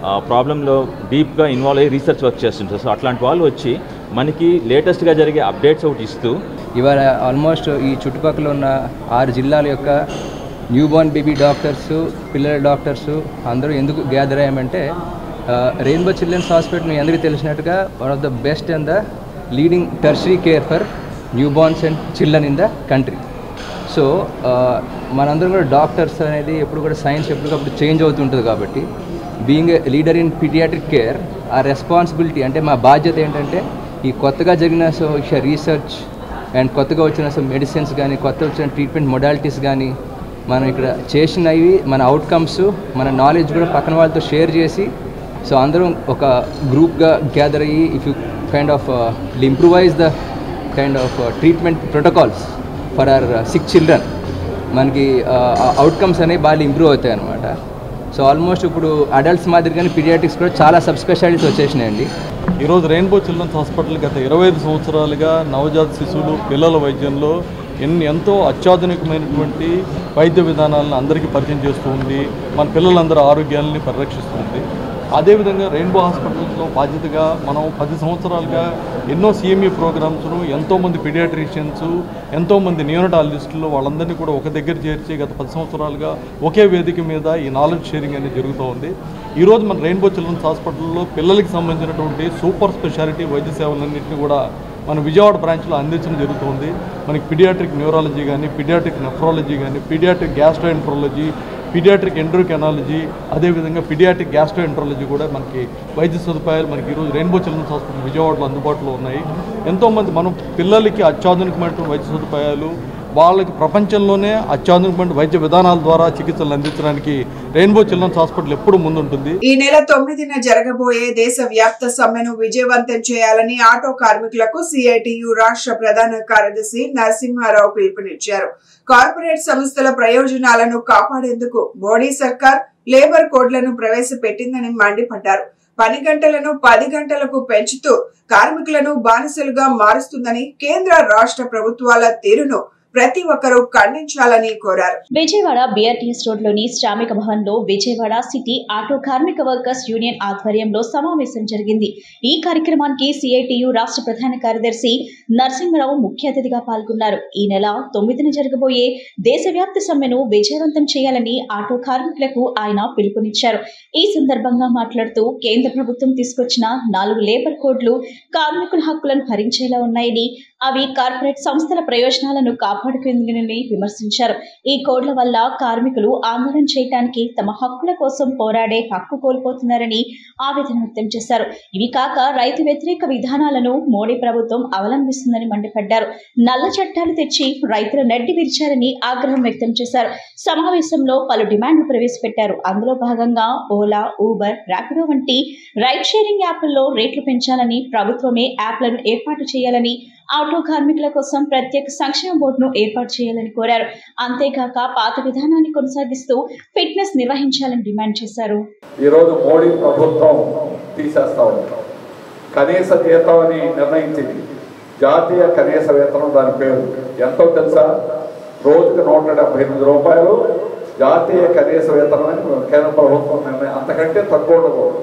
[SPEAKER 11] ఆ ప్రాబ్లంలో డీప్గా ఇన్వాల్వ్ అయ్యి రీసెర్చ్ వర్క్ చేస్తుంటారు. సో అట్లాంటి వాళ్ళు వచ్చి మనకి లేటెస్ట్గా జరిగే అప్డేట్స్ ఒకటి ఇస్తూ
[SPEAKER 12] ఇవాళ ఆల్మోస్ట్ ఈ చుట్టుపక్కల ఉన్న 6 జిల్లాల యొక్క న్యూబార్న్ బేబీ డాక్టర్సు, పిల్లల డాక్టర్సు అందరూ ఎందుకు గ్యాదర్ అయ్యామంటే రెయిన్బో చిల్డ్రన్స్ హాస్పిటల్ మీ అందరికీ తెలిసినట్టుగా one of the best and the leading tertiary care for newborns and children in the country. So మనందరం కూడా డాక్టర్స్ అనేది ఎప్పుడు కూడా సైన్స్ ఎప్పటికప్పుడు చేంజ్ అవుతుంటుంది కాబట్టి being a leader in pediatric care ఆ రెస్పాన్సిబిలిటీ, అంటే మా బాధ్యత ఏంటంటే ఈ కొత్తగా జరిగిన రీసెర్చ్ అండ్ కొత్తగా వచ్చిన మెడిసిన్స్ కానీ కొత్త వచ్చిన ట్రీట్మెంట్ మొడాలిటీస్ కానీ మనం ఇక్కడ చేసినవి మన అవుట్కమ్స్ మన నాలెడ్జ్ కూడా పక్కన వాళ్ళతో షేర్ చేసి సో అందరం ఒక గ్రూప్గా గ్యాదర్ అయ్యి if you kind of improvise the kind of treatment protocols for our sick children, మనకి అవుట్కమ్స్ అనేవి బాగా ఇంప్రూవ్ అవుతాయి అన్నమాట. సో ఆల్మోస్ట్ ఇప్పుడు అడల్ట్స్ మాదిరిగానే పీడియాట్రిక్స్ కూడా చాలా సబ్ స్పెషాలిటీస్ వచ్చేసినాయండి.
[SPEAKER 13] ఈరోజు రెయిన్బో చిల్డ్రన్స్ హాస్పిటల్ గత 25 సంవత్సరాలుగా నవజాత శిశువులు పిల్లల వైద్యంలో ఎంతో అత్యాధునికమైనటువంటి వైద్య విధానాలను అందరికీ పరిచయం చేస్తూ ఉంది, మన పిల్లలందరూ ఆరోగ్యాలని పరిరక్షిస్తుంది. అదేవిధంగా రెయిన్బో హాస్పిటల్స్లో బాధ్యతగా మనం 10 సంవత్సరాలుగా ఎన్నో CME ప్రోగ్రామ్స్ను ఎంతోమంది పీడియాట్రిషియన్స్, ఎంతోమంది నియోనటాలజిస్టులు వాళ్ళందరినీ కూడా ఒక దగ్గర చేర్చి గత 10 సంవత్సరాలుగా ఒకే వేదిక మీద ఈ నాలెడ్జ్ షేరింగ్ అనేది జరుగుతూ ఉంది. ఈరోజు మన రెయిన్బో చిల్డ్రన్స్ హాస్పిటల్లో పిల్లలకి సంబంధించినటువంటి సూపర్ స్పెషాలిటీ వైద్య సేవలన్నింటినీ కూడా మన విజయవాడ బ్రాంచ్లో అందించడం జరుగుతుంది. మనకి పీడియాట్రిక్ న్యూరాలజీ కానీ, పీడియాట్రిక్ నెఫ్రాలజీ కానీ, పీడియాట్రిక్ గ్యాస్ట్రోఎంట్రాలజీ, పీడియాట్రిక్ ఎండ్రోకెనాలజీ, అదేవిధంగా పీడియాట్రిక్ గ్యాస్ట్రోఎంట్రాలజీ కూడా మనకి వైద్య సదుపాయాలు మనకి ఈరోజు రెయిన్బో చిల్డ్రన్స్ హాస్పిటల్ విజయవాడలో అందుబాటులో ఉన్నాయి. ఎంతోమంది మనం పిల్లలకి అత్యాధునికమైనటువంటి వైద్య సదుపాయాలు, వాళ్ళకి ప్రపంచంలోనే అత్యాధునికమైన వైద్య విధానాల ద్వారా చికిత్సలు అందించడానికి రెయిన్బో చిల్డ్రన్స్ హాస్పిటల్ ఎప్పుడు ముందుంటుంది.
[SPEAKER 1] ఈ నెల 9న జరగబోయే దేశవ్యాప్త సమ్మెను విజయవంతం చేయాలని ఆటో కార్మికులకు సిఐటియు రాష్ట్ర ప్రధాన కార్యదర్శి నరసింహారావు పిలుపునిచ్చారు. కార్పొరేట్ సంస్థల ప్రయోజనాలను కాపాడేందుకు మోడీ సర్కార్ లేబర్ కోడ్లను ప్రవేశపెట్టిందని మండిపడ్డారు. పని గంటలను 10 గంటలకు పెంచుతూ కార్మికులను బానిసలుగా మారుస్తుందని కేంద్ర రాష్ట్ర ప్రభుత్వాల తీరును ప్రతి ఒక్కరూ ఖండించాలని కోరారు.
[SPEAKER 2] విజయవాడ బిఆర్టీఎస్ రోడ్ లోని శ్రామిక భవన్ లో విజయవాడ సిటీ ఆటో కార్మిక వర్కర్స్ యూనియన్ ఆధ్వర్యంలో సమావేశం జరిగింది. ఈ కార్యక్రమానికి సిఐటియు రాష్ట్ర ప్రధాన కార్యదర్శి నరసింహరావు ముఖ్య అతిథిగా పాల్గొన్నారు. ఈ నెల 9న జరగబోయే దేశవ్యాప్త సమ్మెను విజయవంతం చేయాలని ఆటో కార్మికులకు ఆయన పిలుపునిచ్చారు. ఈ సందర్భంగా మాట్లాడుతూ కేంద్ర ప్రభుత్వం తీసుకొచ్చిన 4 లేబర్ కోడ్లు కార్మికుల హక్కులను హరించేలా ఉన్నాయని, అవి కార్పొరేట్ సంస్థల ప్రయోజనాలను కాపాడుకుందని విమర్శించారు. ఈ కోడ్ల వల్ల కార్మికులు ఆందోళన చేయడానికి తమ హక్కుల కోసం పోరాడే హక్కు కోల్పోతున్నారని ఆవేదన వ్యక్తం చేశారు. ఇవి కాక రైతు వ్యతిరేక విధానాలను మోడీ ప్రభుత్వం అవలంబిస్తుందని మండిపడ్డారు. నల్ల చట్టాలు తెచ్చి రైతుల నడ్డి విరిచారని ఆగ్రహం వ్యక్తం చేశారు. సమావేశంలో పలు డిమాండ్లు ప్రవేశపెట్టారు. అందులో భాగంగా ఓలా, ఊబర్, ర్యాపిడో వంటి రైడ్ షేరింగ్ యాప్లలో రేట్లు పెంచాలని, ప్రభుత్వమే యాప్లను ఏర్పాటు చేయాలని, ఆటో కార్మికుల కోసం ప్రత్యేక సంక్షేమ బోర్డును ఏర్పాటు చేయాలని కోరారు. అంతేకాక పాత విధానాన్ని కొనసాగిస్తూ ఫిట్నెస్ నిర్వహించాలని డిమాండ్ చేశారు.
[SPEAKER 14] ఈరోజు మోడీ ప్రభుత్వం తీసేస్తా ఉంటాం. కనీస జీతం అని నిర్ణయించింది. జాతీయ కనీస వేతనం దాని పేరు. ఎంతో తెలుసా? రోజుకు 178 రూపాయలు జాతీయ కనీస వేతనం అని కేంద్ర ప్రభుత్వం నిర్ణయం. అంతకంటే తక్కువ ఉండకూడదు.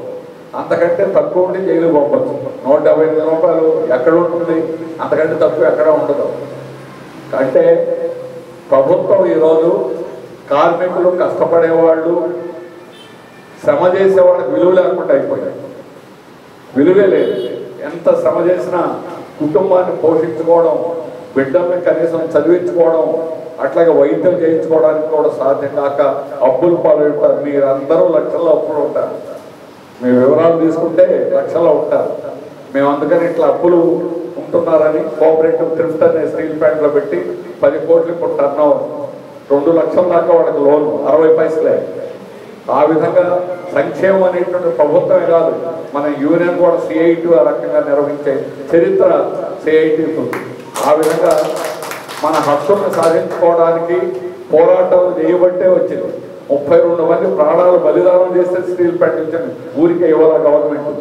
[SPEAKER 14] అంతకంటే తక్కువ ఉండి జైలు పంపచ్చు. 178 రూపాయలు ఎక్కడ ఉంటుంది? అంతకంటే తక్కువ ఎక్కడ ఉండదు. అంటే ప్రభుత్వం ఈరోజు కార్మికులు, కష్టపడేవాళ్ళు, శ్రమ చేసేవాళ్ళకి విలువ లేకుండా అయిపోయాయి. విలువే లేదు. ఎంత శ్రమ చేసినా కుటుంబాన్ని పోషించుకోవడం, బిడ్డల్ని కనీసం చదివించుకోవడం, అట్లాగే వైద్యం చేయించుకోవడానికి కూడా సాధ్యం కాక అప్పులు పాలవుతారు. మీరందరూ లక్షల్లో అప్పులు ఉంటారు. మీ వివరాలు తీసుకుంటే లక్షల్లో ఉంటారు. మేము అందుకని ఇట్లా అప్పులు ఉంటున్నారని కోఆపరేటివ్ థ్రిఫ్ట్ అనే స్టీల్ ప్లాంట్లో పెట్టి 10 కోట్లు ఇప్పుడు టర్న్ ఓవర్, 2 లక్షల దాకా వాళ్ళకి లోను 60 పైసలే. ఆ విధంగా సంక్షేమం అనేటువంటి ప్రభుత్వమే కాదు, మన యూనియన్ కూడా సిఐటి ఆ రకంగా నిర్వహించే చరిత్ర సిఐటికి ఉంది. ఆ విధంగా మన హక్కులను సాధించుకోవడానికి పోరాటాలు చేయబట్టే వచ్చింది. 32 మంది ప్రాణాలు బలిదానం చేస్తే స్టీల్ ప్లాంట్ వచ్చింది. ఊరికే ఇవ్వాల గవర్నమెంట్.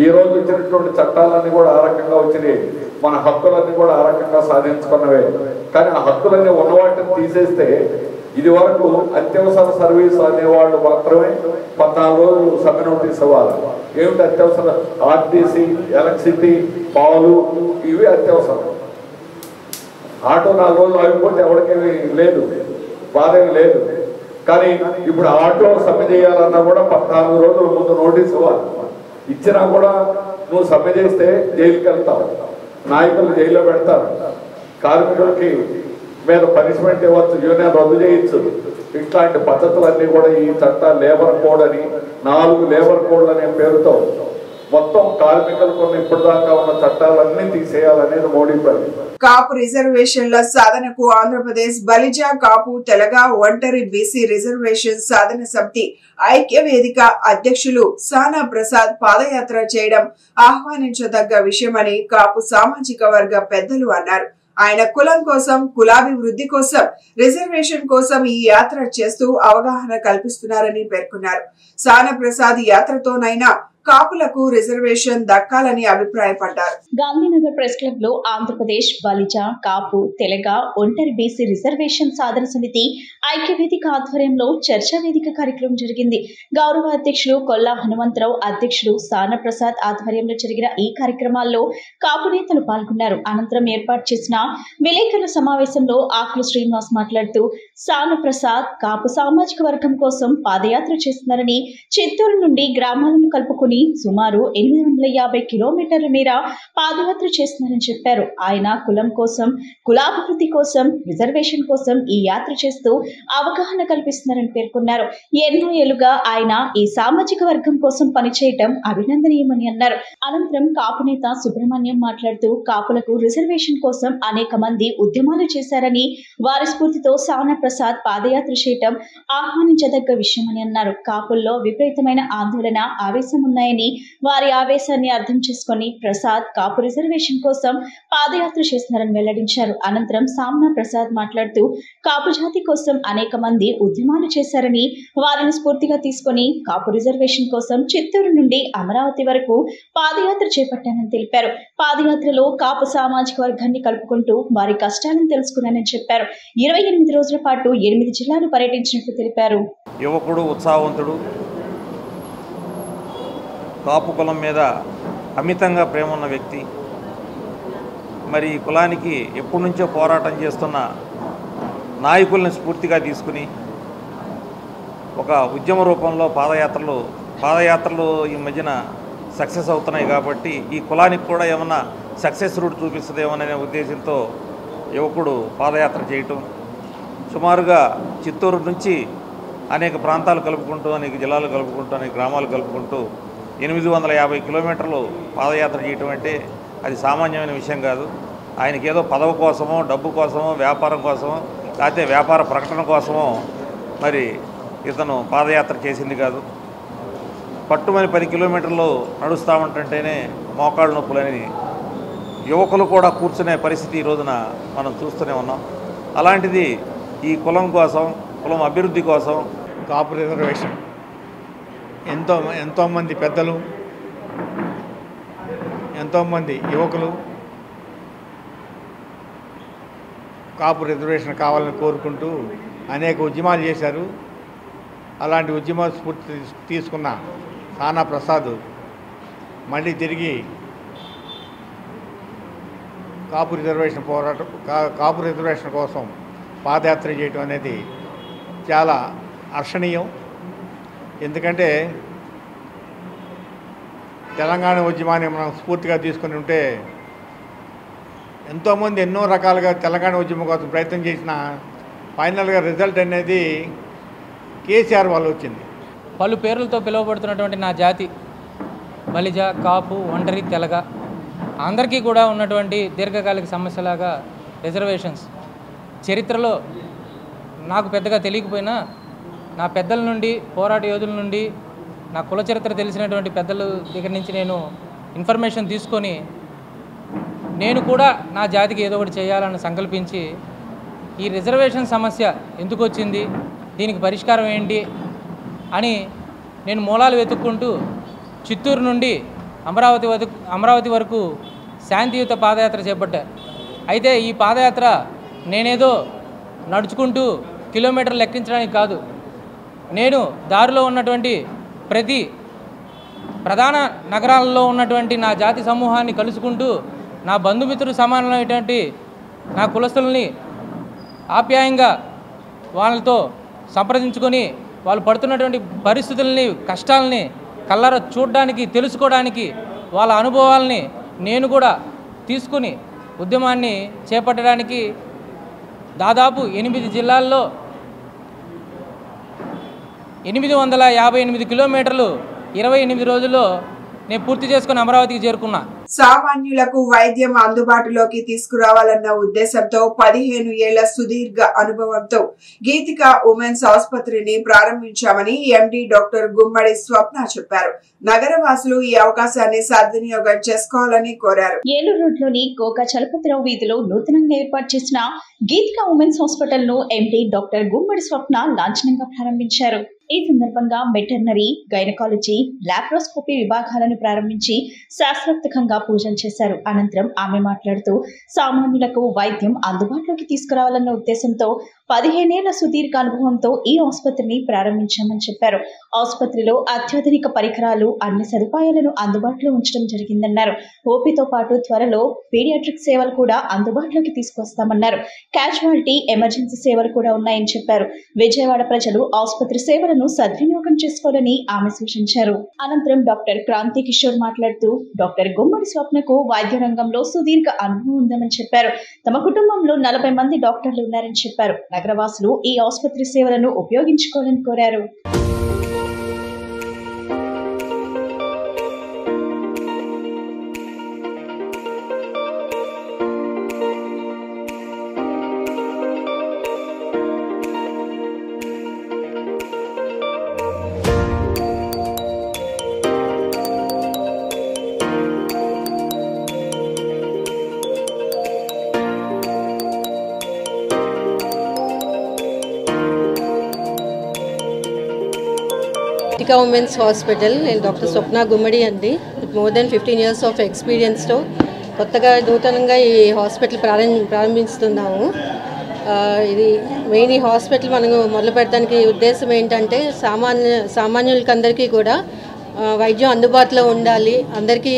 [SPEAKER 14] ఈ రోజు వచ్చినటువంటి చట్టాలన్నీ కూడా ఆ రకంగా వచ్చినాయి. మన హక్కులన్నీ కూడా ఆ రకంగా సాధించుకున్నవే. కానీ ఆ హక్కులన్నీ ఉన్నవాటిని తీసేస్తే ఇది వరకు అత్యవసర సర్వీస్ అనేవాళ్ళు మాత్రమే 14 రోజులు సమ్మె నోటీస్ ఇవ్వాలి. ఏమిటి అత్యవసర? ఆర్టీసీ, ఎలక్ట్రిసిటీ, పాలు, ఇవి అత్యవసరం. ఆటో 4 రోజులు ఆగిపోతే ఎవరికేమీ లేదు, బాధ ఏమి లేదు. కానీ ఇప్పుడు ఆటో సమ్మె చేయాలన్నా కూడా 14 రోజుల ముందు నోటీస్ ఇవ్వాలి. ఇచ్చినా కూడా నువ్వు సమ్మె చేస్తే జైలుకి వెళ్తావు, నాయకులు జైల్లో పెడతారు, కార్మికులకి మీద పనిష్మెంట్ ఇవ్వచ్చు, యూనియన్ రద్దు చేయొచ్చు. ఇట్లాంటి పద్ధతులన్నీ కూడా ఈ చట్టాలు లేబర్ కోడ్ అని 4 లేబర్ కోడ్లు అనే పేరుతో మొత్తం కార్మికులకు ఇప్పటిదాకా ఉన్న చట్టాలన్నీ తీసేయాలనేది మోడీ ప్రభుత్వం.
[SPEAKER 1] కాపు రిజర్వేషన్ల సాధనకు ఆంధ్రప్రదేశ్ బలిజ, కాపు, తెలగ, ఒంటరి బీసీ రిజర్వేషన్ సాధన సమితి ఐక్య వేదిక అధ్యక్షులు సానా ప్రసాద్ పాదయాత్ర చేయడం ఆహ్వానించదగ్గ విషయమని కాపు సామాజిక వర్గ పెద్దలు అన్నారు. ఆయన కులం కోసం, కులాభివృద్ధి కోసం, రిజర్వేషన్ కోసం ఈ యాత్ర చేస్తూ అవగాహన కల్పిస్తున్నారని పేర్కొన్నారు. సానా ప్రసాద్ యాత్రతోనైనా కాపులకు రిజర్వేషన్ దక్కాలని అభిప్రాయపడ్డారు.
[SPEAKER 2] గాంధీనగర్ ప్రెస్ క్లబ్ లో ఆంధ్రప్రదేశ్ బలిజ, కాపు, తెలగ, ఒంటరి బీసీ రిజర్వేషన్ సాధన సమితి ఐక్యవేదిక ఆధ్వర్యంలో చర్చా వేదిక కార్యక్రమం జరిగింది. గౌరవ అధ్యక్షులు కొల్లా హనుమంతరావు, అధ్యక్షుడు సానా ప్రసాద్ ఆధ్వర్యంలో జరిగిన ఈ కార్యక్రమాల్లో కాపు నేతలు పాల్గొన్నారు. అనంతరం ఏర్పాటు చేసిన విలేకరుల సమావేశంలో ఆకుల శ్రీనివాస్ మాట్లాడుతూ సానా ప్రసాద్ కాపు సామాజిక వర్గం కోసం పాదయాత్ర చేస్తున్నారని, చిత్తూరు నుండి గ్రామాలను కలుపుకుని తీసుకుని సుమారు 850 కిలోమీటర్ల మేర పాదయాత్ర చేస్తున్నారని చెప్పారు. ఆయన కులం కోసం, కులాభివృద్ధి కోసం, రిజర్వేషన్ కోసం ఈ యాత్ర చేస్తూ అవగాహన కల్పిస్తున్నారని పేర్కొన్నారు. ఎన్నో ఏళ్లుగా ఆయన ఈ సామాజిక వర్గం కోసం పనిచేయటం అభినందనీయమని అన్నారు. అనంతరం కాపు నేత సుబ్రహ్మణ్యం మాట్లాడుతూ కాపులకు రిజర్వేషన్ కోసం అనేక మంది ఉద్యమాలు చేశారని, వారి స్ఫూర్తితో సానా ప్రసాద్ పాదయాత్ర చేయటం ఆహ్వానించదగ్గ విషయమని అన్నారు. కాపుల్లో విపరీతమైన ఆందోళన, ఆవేశం ఉన్నాయని, వారి ఆవేశాన్ని అర్థం చేసుకుని ప్రసాద్ కాపు రిజర్వేషన్ కోసం పాదయాత్ర చేస్తున్నారని వెల్లడించారు. అనంతరం సామ్నా ప్రసాద్ మాట్లాడుతూ కాపు జాతి కోసం అనేక మంది ఉద్యమాలు చేశారని, వారిని స్ఫూర్తిగా తీసుకుని కాపు రిజర్వేషన్ కోసం చిత్తూరు నుండి అమరావతి వరకు పాదయాత్ర చేపట్టానని తెలిపారు. పాదయాత్రలో కాపు సామాజిక వర్గాన్ని కలుపుకుంటూ వారి కష్టాలను తెలుసుకున్నానని చెప్పారు. 28 రోజుల పాటు 8 జిల్లాలు పర్యటించినట్లు తెలిపారు.
[SPEAKER 15] యువకుడు, ఉత్సాహవంతుడు, కాపు కులం మీద అమితంగా ప్రేమ ఉన్న వ్యక్తి. మరి ఈ కులానికి ఎప్పటి నుంచో పోరాటం చేస్తున్న నాయకుల్ని స్ఫూర్తిగా తీసుకుని ఒక ఉద్యమ రూపంలో పాదయాత్రలు ఈ మధ్యన సక్సెస్ అవుతున్నాయి కాబట్టి ఈ కులానికి కూడా ఏమన్నా సక్సెస్ రూట్ చూపిస్తుందేమోననే ఉద్దేశంతో యువకుడు పాదయాత్ర చేయటం, సుమారుగా చిత్తూరు నుంచి అనేక ప్రాంతాలు కలుపుకుంటూ, అనేక జిల్లాలు కలుపుకుంటూ, అనేక గ్రామాలు కలుపుకుంటూ 850 కిలోమీటర్లు పాదయాత్ర చేయటం అంటే అది సామాన్యమైన విషయం కాదు. ఆయనకి ఏదో పదవి కోసమో, డబ్బు కోసమో, వ్యాపారం కోసమో, లేకపోతే వ్యాపార ప్రకటన కోసమో మరి ఇతను పాదయాత్ర చేసింది కాదు. పట్టుమని 10 కిలోమీటర్లు నడుస్తామంటేనే మోకాళ్ళ నొప్పులని యువకులు కూడా కూర్చునే పరిస్థితి ఈ రోజున మనం చూస్తూనే ఉన్నాం. అలాంటిది ఈ కులం కోసం, కులం అభివృద్ధి కోసం
[SPEAKER 16] కాపు రిజర్వేషన్ ఎంతోమంది పెద్దలు, ఎంతోమంది యువకులు కాపు రిజర్వేషన్ కావాలని కోరుకుంటూ అనేక ఉద్యమాలు చేశారు. అలాంటి ఉద్యమ స్ఫూర్తి తీసుకున్న సానా ప్రసాద్ మళ్ళీ తిరిగి కాపు రిజర్వేషన్ కోసం పాదయాత్ర చేయటం అనేది చాలా హర్షణీయం. ఎందుకంటే తెలంగాణ ఉద్యమాన్ని మనం స్ఫూర్తిగా తీసుకుని ఉంటే ఎంతోమంది ఎన్నో రకాలుగా తెలంగాణ ఉద్యమం కోసం ప్రయత్నం చేసిన ఫైనల్గా రిజల్ట్ అనేది కేసీఆర్ వాళ్ళు వచ్చింది.
[SPEAKER 17] పలు పేర్లతో పిలువబడుతున్నటువంటి నా జాతి బలిజ, కాపు, ఒంటరి, తెలగ అందరికీ కూడా ఉన్నటువంటి దీర్ఘకాలిక సమస్యలాగా రిజర్వేషన్స్ చరిత్రలో నాకు పెద్దగా తెలియకపోయినా నా పెద్దల నుండి, పోరాట యోధుల నుండి, నా కుల చరిత్ర తెలిసినటువంటి పెద్దల దగ్గర నుంచి నేను ఇన్ఫర్మేషన్ తీసుకొని నేను కూడా నా జాతికి ఏదో ఒకటి చేయాలని సంకల్పించి ఈ రిజర్వేషన్ సమస్య ఎందుకు వచ్చింది, దీనికి పరిష్కారం ఏంటి అని నేను మూలాలు వెతుక్కుంటూ చిత్తూరు నుండి అమరావతి వరకు శాంతియుత పాదయాత్ర చేపట్టా. అయితే ఈ పాదయాత్ర నేనేదో నడుచుకుంటూ కిలోమీటర్లు లెక్కించడానికి కాదు, నేను దారిలో ఉన్నటువంటి ప్రతి ప్రధాన నగరాల్లో ఉన్నటువంటి నా జాతి సమూహాన్ని కలుసుకుంటూ నా బంధుమిత్రులు సమానమైనటువంటి నా కులస్తుల్ని ఆప్యాయంగా వాళ్ళతో సంప్రదించుకొని వాళ్ళు పడుతున్నటువంటి పరిస్థితుల్ని, కష్టాలని కళ్ళారా చూడడానికి, తెలుసుకోవడానికి, వాళ్ళ అనుభవాల్ని నేను కూడా తీసుకుని ఉద్యమాన్ని చేపట్టడానికి దాదాపు 8 జిల్లాల్లో 858 కిలోమీటర్లు 28 రోజుల్లో నేను పూర్తి చేసుకుని అమరావతికి చేరుకున్నా.
[SPEAKER 1] సామాన్యులకు వైద్యం అందుబాటులోకి తీసుకురావాలన్న ఉద్దేశంతో 15 ఏళ్ల సుదీర్ఘ అనుభవంతో గీతిక ఉమెన్స్ ఆసుపత్రిని ప్రారంభించామని ఎండి డాక్టర్ గుమ్మడి స్వప్న చెప్పారు. నగరవాసులు ఈ అవకాశాన్ని సద్వినియోగం చేసుకోవాలని కోరారు.
[SPEAKER 2] ఏలూరు రోడ్లోని కోకా చలపతిరావు వీధిలో నూతనంగా ఏర్పాటు చేసిన గీతిక ఉమెన్స్ హాస్పిటల్ ను ఎండి డాక్టర్ గుమ్మడి స్వప్న లాంఛనంగా ప్రారంభించారు. ఈ సందర్భంగా వెటర్నరీ, గైనకాలజీ, లాప్రోస్కోపీ విభాగాలను ప్రారంభించి శాస్త్రోక్తంగా పూజలు చేశారు. అనంతరం ఆమె మాట్లాడుతూ సామాన్యులకు వైద్యం అందుబాటులోకి తీసుకురావాలన్న ఉద్దేశంతో 15 ఏళ్ల సుదీర్ఘ అనుభవంతో ఈ ఆసుపత్రిని ప్రారంభించామని చెప్పారు. ఆసుపత్రిలో అత్యాధునిక పరికరాలు, అన్ని సదుపాయాలను అందుబాటులో ఉంచడం జరిగిందన్నారు. ఓపీతో పాటు త్వరలో పీడియాట్రిక్ సేవలు కూడా అందుబాటులోకి తీసుకొస్తామన్నారు. క్యాజువాలిటీ, ఎమర్జెన్సీ సేవలు కూడా ఉన్నాయని చెప్పారు. విజయవాడ ప్రజలు ఆసుపత్రి సేవలను సద్వినియోగం చేసుకోవాలని ఆమె సూచించారు. అనంతరం డాక్టర్ క్రాంతి కిషోర్ మాట్లాడుతూ డాక్టర్ గుమ్మడి స్వప్నకు వైద్య రంగంలో సుదీర్ఘ అనుభవం ఉందని చెప్పారు. తమ కుటుంబంలో 40 మంది డాక్టర్లు ఉన్నారని చెప్పారు. నగరవాసులు ఈ ఆసుపత్రి సేవలను ఉపయోగించుకోవాలని కోరారు.
[SPEAKER 18] Women's hospital. నేను డాక్టర్ స్వప్న గుమ్మడి అండి. మోర్ దెన్ 15 years ఆఫ్ ఎక్స్పీరియన్స్తో కొత్తగా నూతనంగా ఈ హాస్పిటల్ ప్రారంభిస్తున్నాము. ఇది మెయిన్ ఈ హాస్పిటల్ మనము మొదలు పెట్టడానికి ఉద్దేశం ఏంటంటే సామాన్యులకి అందరికీ కూడా వైద్యం అందుబాటులో ఉండాలి, అందరికీ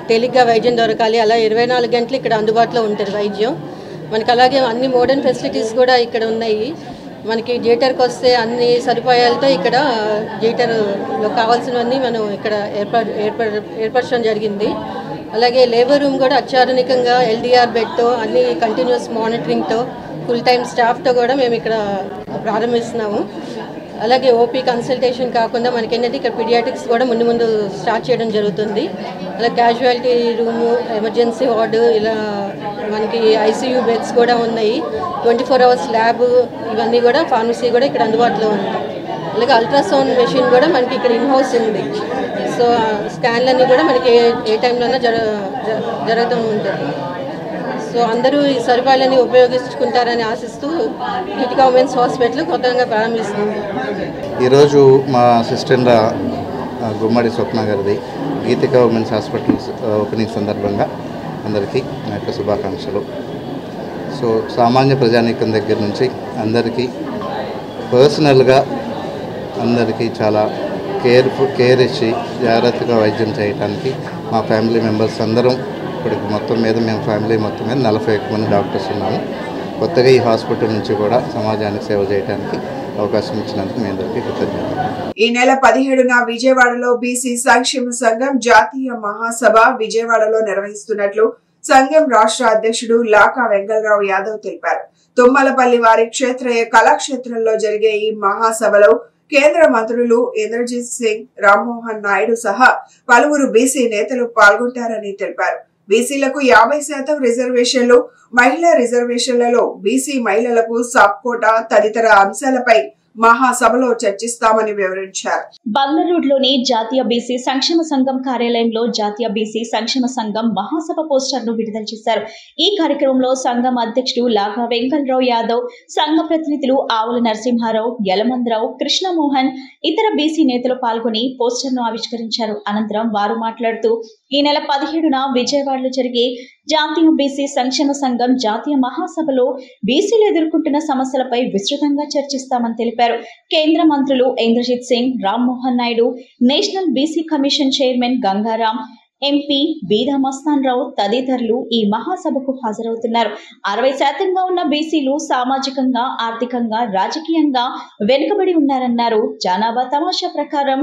[SPEAKER 18] తేలిగ్గా వైద్యం దొరకాలి. అలా 24 గంటలు ఇక్కడ అందుబాటులో ఉంటుంది వైద్యం మనకి. అలాగే అన్ని మోడర్న్ ఫెసిలిటీస్ కూడా ఇక్కడ ఉన్నాయి. మనకి థియేటర్కి వస్తే అన్ని సదుపాయాలతో ఇక్కడ థియేటర్లో కావాల్సినవన్నీ మనం ఇక్కడ ఏర్పరచడం జరిగింది. అలాగే లేబర్ రూమ్ కూడా అత్యాధునికంగా LDR బెడ్తో, అన్ని కంటిన్యూస్ మానిటరింగ్తో, ఫుల్ టైం స్టాఫ్తో కూడా మేము ఇక్కడ ప్రారంభిస్తున్నాము. అలాగే ఓపీ కన్సల్టేషన్ కాకుండా మనకి ఏంటంటే ఇక్కడ పీడియాట్రిక్స్ కూడా ముందు స్టార్ట్ చేయడం జరుగుతుంది. అలా క్యాజువాలిటీ రూము, ఎమర్జెన్సీ వార్డు, ఇలా మనకి ICU బెడ్స్ కూడా ఉన్నాయి. 24 hours ల్యాబ్, ఇవన్నీ కూడా ఫార్మసీ కూడా ఇక్కడ అందుబాటులో ఉంది. అలాగే అల్ట్రాసౌండ్ మెషిన్ కూడా మనకి ఇక్కడ ఇన్హౌస్ ఉంది. సో స్కాన్లన్నీ కూడా మనకి ఏ టైంలోనే జరుగుతూ ఉంటుంది. సో అందరూ ఈ సదుపాయాలని ఉపయోగించుకుంటారని ఆశిస్తూ గీతికా ఉమెన్స్ హాస్పిటల్ కొత్తగా ప్రారంభిస్తున్నాం.
[SPEAKER 19] ఈరోజు మా అసిస్టెంట్ గుమ్మడి స్వప్న గారిది గీతికా ఉమెన్స్ హాస్పిటల్ ఓపెనింగ్ సందర్భంగా అందరికీ నా యొక్క శుభాకాంక్షలు. సో సామాన్య ప్రజానీకం దగ్గర నుంచి అందరికీ పర్సనల్గా అందరికీ చాలా కేర్ ఇచ్చి జాగ్రత్తగా వైద్యం చేయడానికి మా ఫ్యామిలీ మెంబర్స్ అందరం ఇప్పటికి మొత్తం మీద మేము ఫ్యామిలీ మొత్తం మీద 41 మంది డాక్టర్స్ ఉన్నాము. కొత్తగా ఈ హాస్పిటల్ నుంచి కూడా సమాజానికి సేవ చేయడానికి అవకాశం ఇచ్చినందుకు మీ అందరికీ కృతజ్ఞతలు.
[SPEAKER 1] ఈ నెల 17న విజయవాడలో బీసీ సంక్షేమ సంఘం జాతీయ మహాసభ విజయవాడలో నిర్వహిస్తున్నట్లు సంఘం రాష్ట్ర అధ్యక్షుడు లాకా వెంగళరావు యాదవ్ తెలిపారు. తుమ్మలపల్లి వారి క్షేత్రయ కళాక్షేత్రంలో జరిగే ఈ మహాసభలో కేంద్ర మంత్రులు ఇంద్రజిత్ సింగ్, రామ్మోహన్ నాయుడు సహా పలువురు బీసీ నేతలు పాల్గొంటారని తెలిపారు. బీసీలకు 50% రిజర్వేషన్లు, మహిళా రిజర్వేషన్లలో బీసీ మహిళలకు సబ్ కోటా తదితర అంశాలపై మహాసభలో చర్చిస్తామని వివరించారు.
[SPEAKER 2] బందర్రోడ్లోని జాతీయ బీసీ సంక్షేమ సంఘం కార్యాలయంలో జాతీయ బీసీ సంక్షేమ సంఘం మహాసభ పోస్టర్ ను విడుదల చేశారు. ఈ కార్యక్రమంలో సంఘం అధ్యక్షుడు లాగా వెంకటరావు యాదవ్, సంఘ ప్రతినిధులు ఆవుల నరసింహారావు, యలమందరావు, కృష్ణమోహన్, ఇతర బీసీ నేతలు పాల్గొని పోస్టర్ ను ఆవిష్కరించారు. అనంతరం వారు మాట్లాడుతూ ఈ నెల 17న విజయవాడలో జరిగే జాతీయ బీసీ సంక్షేమ సంఘం జాతీయ మహాసభలో బీసీలు ఎదుర్కొంటున్న సమస్యలపై విస్తృతంగా చర్చిస్తామని తెలిపారు. కేంద్ర మంత్రులు Indrajit Singh, Rammohan Naidu, national BC commission chairman Gangaram, MP Beeda Mastan Rao తదితరులు ఈ మహాసభకు హాజరవుతున్నారు. 60% ఉన్న బీసీలు సామాజికంగా, ఆర్థికంగా, రాజకీయంగా వెనుకబడి ఉన్నారన్నారు. జనాభా తమాషా ప్రకారం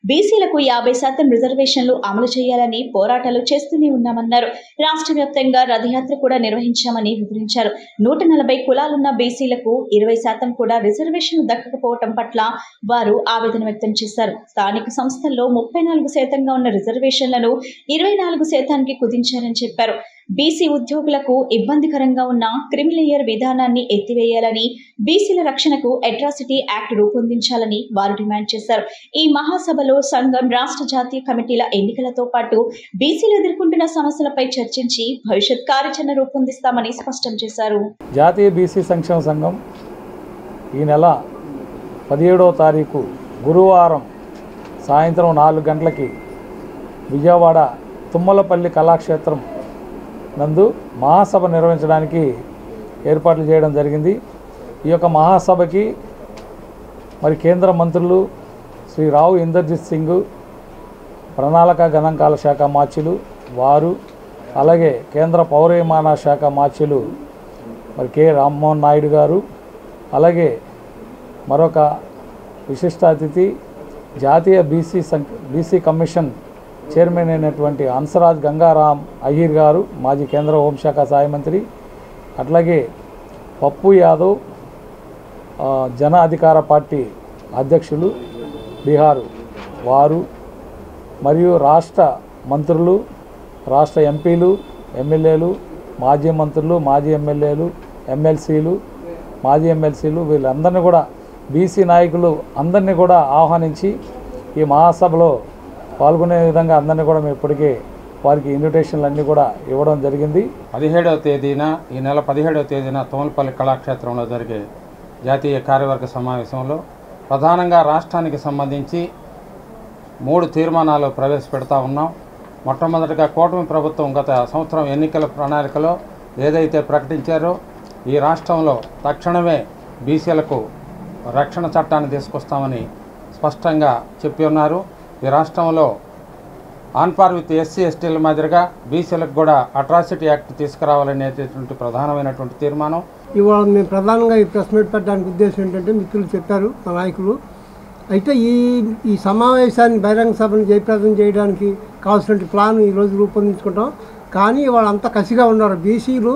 [SPEAKER 2] బీసీలకు 50% రిజర్వేషన్లు అమలు చేయాలని పోరాటాలు చేస్తూనే ఉన్నామన్నారు. రాష్ట్ర వ్యాప్తంగా రథయాత్ర కూడా నిర్వహించామని వివరించారు. 140 కులాలున్న బీసీలకు 20% కూడా రిజర్వేషన్లు దక్కకపోవటం పట్ల వారు ఆవేదన వ్యక్తం చేశారు. స్థానిక సంస్థల్లో 34% ఉన్న రిజర్వేషన్లను 24% కుదించారని చెప్పారు. బీసీ ఉద్యోగులకు ఇబ్బందికరంగా ఉన్న క్రిమిలేయర్ విధానాన్ని ఎత్తివేయాలని, బీసీల రక్షణకు అట్రాసిటీ యాక్ట్ రూపొందించాలని వారు డిమాండ్ చేశారు. ఈ మహాసభలో సంఘం రాష్ట్ర జాతీయ కమిటీల ఎన్నికలతో పాటు బీసీలు ఎదుర్కొంటున్న సమస్యలపై చర్చించి భవిష్యత్ కార్యాచరణ రూపొందిస్తామని స్పష్టం చేశారు.
[SPEAKER 20] జాతీయ బీసీ సంక్షేమ సంఘం ఈ నెల 17వ తారీఖు గురువారం సాయంత్రం 4 గంటలకి విజయవాడ తుమ్మలపల్లి కళాక్షేత్రం నందు మహాసభ నిర్వహించడానికి ఏర్పాట్లు చేయడం జరిగింది. ఈ యొక్క మహాసభకి మరి కేంద్ర మంత్రులు శ్రీ రావు ఇందర్జిత్ సింగ్, ప్రణాళిక గణాంకాల శాఖ మార్చులు వారు, అలాగే కేంద్ర పౌర విమాన శాఖ మార్చులు మరి కె రామ్మోహన్ నాయుడు గారు, అలాగే మరొక విశిష్ట అతిథి జాతీయ బీసీ కమిషన్ చైర్మన్ అయినటువంటి హన్సరాజ్ గంగారాం అయ్యర్ గారు, మాజీ కేంద్ర హోంశాఖ సహాయ మంత్రి, అట్లాగే పప్పు యాదవ్ జన అధికార పార్టీ అధ్యక్షులు బీహారు వారు, మరియు రాష్ట్ర మంత్రులు, రాష్ట్ర ఎంపీలు, ఎమ్మెల్యేలు, మాజీ మంత్రులు, మాజీ ఎమ్మెల్యేలు, ఎమ్మెల్సీలు, మాజీ ఎమ్మెల్సీలు వీళ్ళందరినీ కూడా బీసీ నాయకులు అందరినీ కూడా ఆహ్వానించి ఈ మహాసభలో పాల్గొనే విధంగా అందరినీ కూడా మేము ఇప్పటికే వారికి ఇన్విటేషన్లు అన్నీ కూడా ఇవ్వడం జరిగింది.
[SPEAKER 3] 17వ తేదీన ఈ నెల 17వ తేదీన తోమలపల్లి కళాక్షేత్రంలో జరిగే జాతీయ కార్యవర్గ సమావేశంలో ప్రధానంగా రాష్ట్రానికి సంబంధించి 3 తీర్మానాలు ప్రవేశపెడతా ఉన్నాం. మొట్టమొదటిగా కూటమి ప్రభుత్వం గత సంవత్సరం ఎన్నికల ప్రణాళికలో ఏదైతే ప్రకటించారో ఈ రాష్ట్రంలో తక్షణమే బీసీలకు రక్షణ చట్టాన్ని తీసుకొస్తామని స్పష్టంగా చెప్పి ఉన్నారు. ఈ రాష్ట్రంలో ఆన్ పార్ విత్ ఎస్సీ ఎస్టీల మాదిరిగా బీసీలకు కూడా అట్రాసిటీ యాక్ట్ తీసుకురావాలనేటటువంటి ప్రధానమైనటువంటి తీర్మానం.
[SPEAKER 21] ఇవాళ మేము ప్రధానంగా ఈ ప్రెస్ మీట్ పెట్టడానికి ఉద్దేశం ఏంటంటే మిత్రులు చెప్పారు మా నాయకులు. అయితే ఈ సమావేశాన్ని బహిరంగ సభను జయప్రదం చేయడానికి కావాల్సిన ప్లాన్ ఈరోజు రూపొందించుకుంటాం. కానీ వాళ్ళంతా కసిగా ఉన్నారు. బీసీలు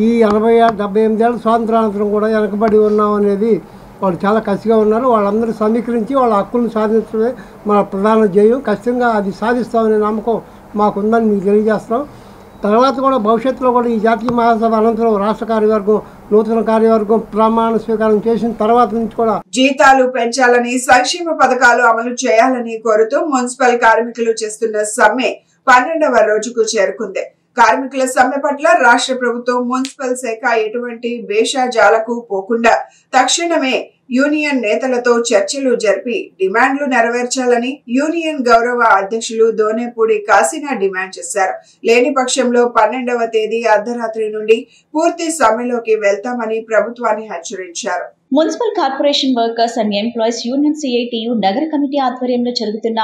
[SPEAKER 21] ఈ 78 ఏళ్ళ స్వాతంత్రానంతరం కూడా వెనకబడి ఉన్నాం అనేది వాళ్ళు చాలా కసిగా ఉన్నారు. వాళ్ళందరూ సమీకరించి వాళ్ళ హక్కులను సాధించడమే మన ప్రధాన ధ్యేయం. ఖచ్చితంగా అది సాధిస్తామనే నమ్మకం మాకుందని మీకు తెలియజేస్తాం. తర్వాత కూడా భవిష్యత్తులో కూడా ఈ జాతీయ మహాసభ అనంతరం రాష్ట్ర కార్యవర్గం, నూతన కార్యవర్గం ప్రమాణ స్వీకారం చేసిన తర్వాత నుంచి కూడా
[SPEAKER 1] జీతాలు పెంచాలని, సంక్షేమ పథకాలు అమలు చేయాలని కోరుతూ మున్సిపల్ కార్మికులు చేస్తున్న సమ్మె 12వ రోజుకు చేరుకుంది. కార్మికుల సమ్మె పట్ల రాష్ట్ర ప్రభుత్వం, మున్సిపల్ శాఖ ఎటువంటి భేషజాలకు పోకుండా తక్షణమే యూనియన్ నేతలతో చర్చలు జరిపి డిమాండ్లు నెరవేర్చాలని యూనియన్ గౌరవ అధ్యక్షులు దోనేపూడి కాసినా డిమాండ్ చేశారు. లేని పక్షంలో 12వ తేదీ అర్ధరాత్రి నుండి పూర్తి సమ్మెలోకి వెళ్తామని ప్రభుత్వాన్ని హెచ్చరించారు.
[SPEAKER 2] Municipal corporation workers and employees union CITU నగర కమిటీ ఆధ్వర్యంలో జరుగుతున్న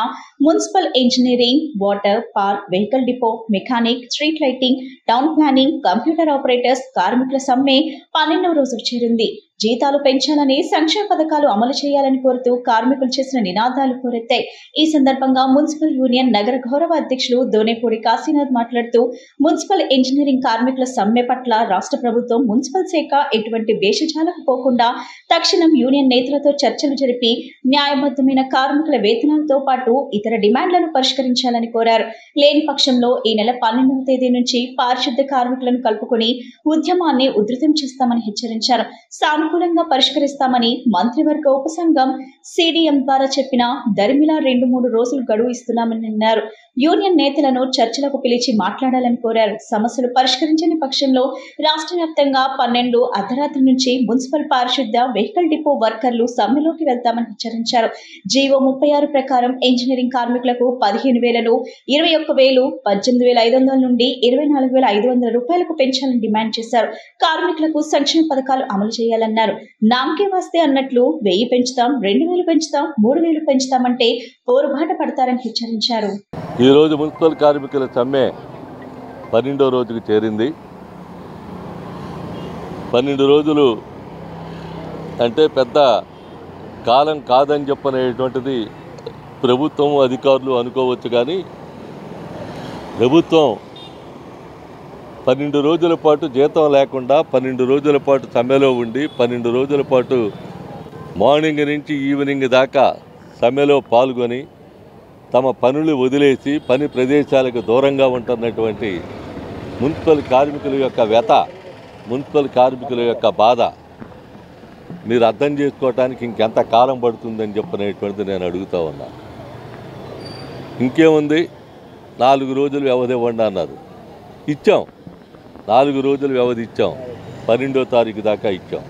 [SPEAKER 2] municipal engineering, water, park, vehicle depot, mechanic, street lighting, town planning, computer operators కార్మికుల సమ్మె 12వ రోజుకు చేరింది. జీతాలు పెంచాలని, సంక్షేమ పథకాలు అమలు చేయాలని కోరుతూ కార్మికులు చేసిన నినాదాలు కోరెత్తాయి. ఈ సందర్భంగా మున్సిపల్ యూనియన్ నగర గౌరవ అధ్యక్షులు దోనేపూడి కాశీనాథ్ మాట్లాడుతూ మున్సిపల్ ఇంజనీరింగ్ కార్మికుల సమ్మె పట్ల రాష్ట్ర ప్రభుత్వం, మున్సిపల్ శాఖ ఎటువంటి భేషజాలకు పోకుండా తక్షణం యూనియన్ నేతలతో చర్చలు జరిపి న్యాయబద్ధమైన కార్మికుల వేతనాలతో పాటు ఇతర డిమాండ్లను పరిష్కరించాలని కోరారు. లేని పక్షంలో ఈ నెల 12వ తేదీ నుంచి పారిశుద్ధ్య కార్మికులను కలుపుకొని ఉద్యమాన్ని ఉధృతం చేస్తామని హెచ్చరించారు. సానుకూలంగా పరిష్కరిస్తామని మంత్రివర్గ ఉపసంఘం సిడిఎం ద్వారా చెప్పిన దరిమిలా 2-3 రోజులు గడువు ఇస్తున్నామని అన్నారు. యూనియన్ నేతలను చర్చలకు పిలిచి మాట్లాడాలని కోరారు. సమస్యలు పరిష్కరించని పక్షంలో రాష్ట్ర వ్యాప్తంగా 12 అర్ధరాత్రి నుంచి మున్సిపల్ పారిశుద్ధ్య, వెహికల్ డిపో వర్కర్లు సమ్మెలోకి వెళ్తామని హెచ్చరించారు. జీవో 36 ప్రకారం ఇంజనీరింగ్ కార్మికులకు 15,000, 21,000, 18,500 నుండి 24,500 రూపాయలకు పెంచాలని డిమాండ్ చేశారు. కార్మికులకు సంక్షేమ పథకాలు అమలు చేయాలన్నారు. నామకే వస్తే అన్నట్లు 1000 పెంచుతాం, 2,000 పెంచుతాం, 3,000 పెంచుతామంటే పోరుబాట పడతారని హెచ్చరించారు.
[SPEAKER 22] ఈరోజు మున్సిపల్ కార్మికుల సమ్మె 12వ రోజుకు చేరింది. 12 రోజులు అంటే పెద్ద కాలం కాదని చెప్పనేటువంటిది ప్రభుత్వం, అధికారులు అనుకోవచ్చు. కానీ ప్రభుత్వం 12 రోజుల పాటు జీతం లేకుండా 12 రోజుల పాటు సమ్మెలో ఉండి 12 రోజుల పాటు మార్నింగ్ నుంచి ఈవినింగ్ దాకా సమ్మెలో పాల్గొని తమ పనులు వదిలేసి పని ప్రదేశాలకు దూరంగా ఉంటున్నటువంటి మున్సిపల్ కార్మికుల యొక్క వ్యత, మున్సిపల్ కార్మికుల యొక్క బాధ మీరు అర్థం చేసుకోవటానికి ఇంకెంత కాలం పడుతుందని చెప్పనేటువంటిది నేను అడుగుతూ ఉన్నా. ఇంకేముంది, 4 రోజులు వ్యవధి ఇవ్వండి అన్నారు, ఇచ్చాం. 4 రోజులు వ్యవధి ఇచ్చాం, 12వ తారీఖు దాకా ఇచ్చాం.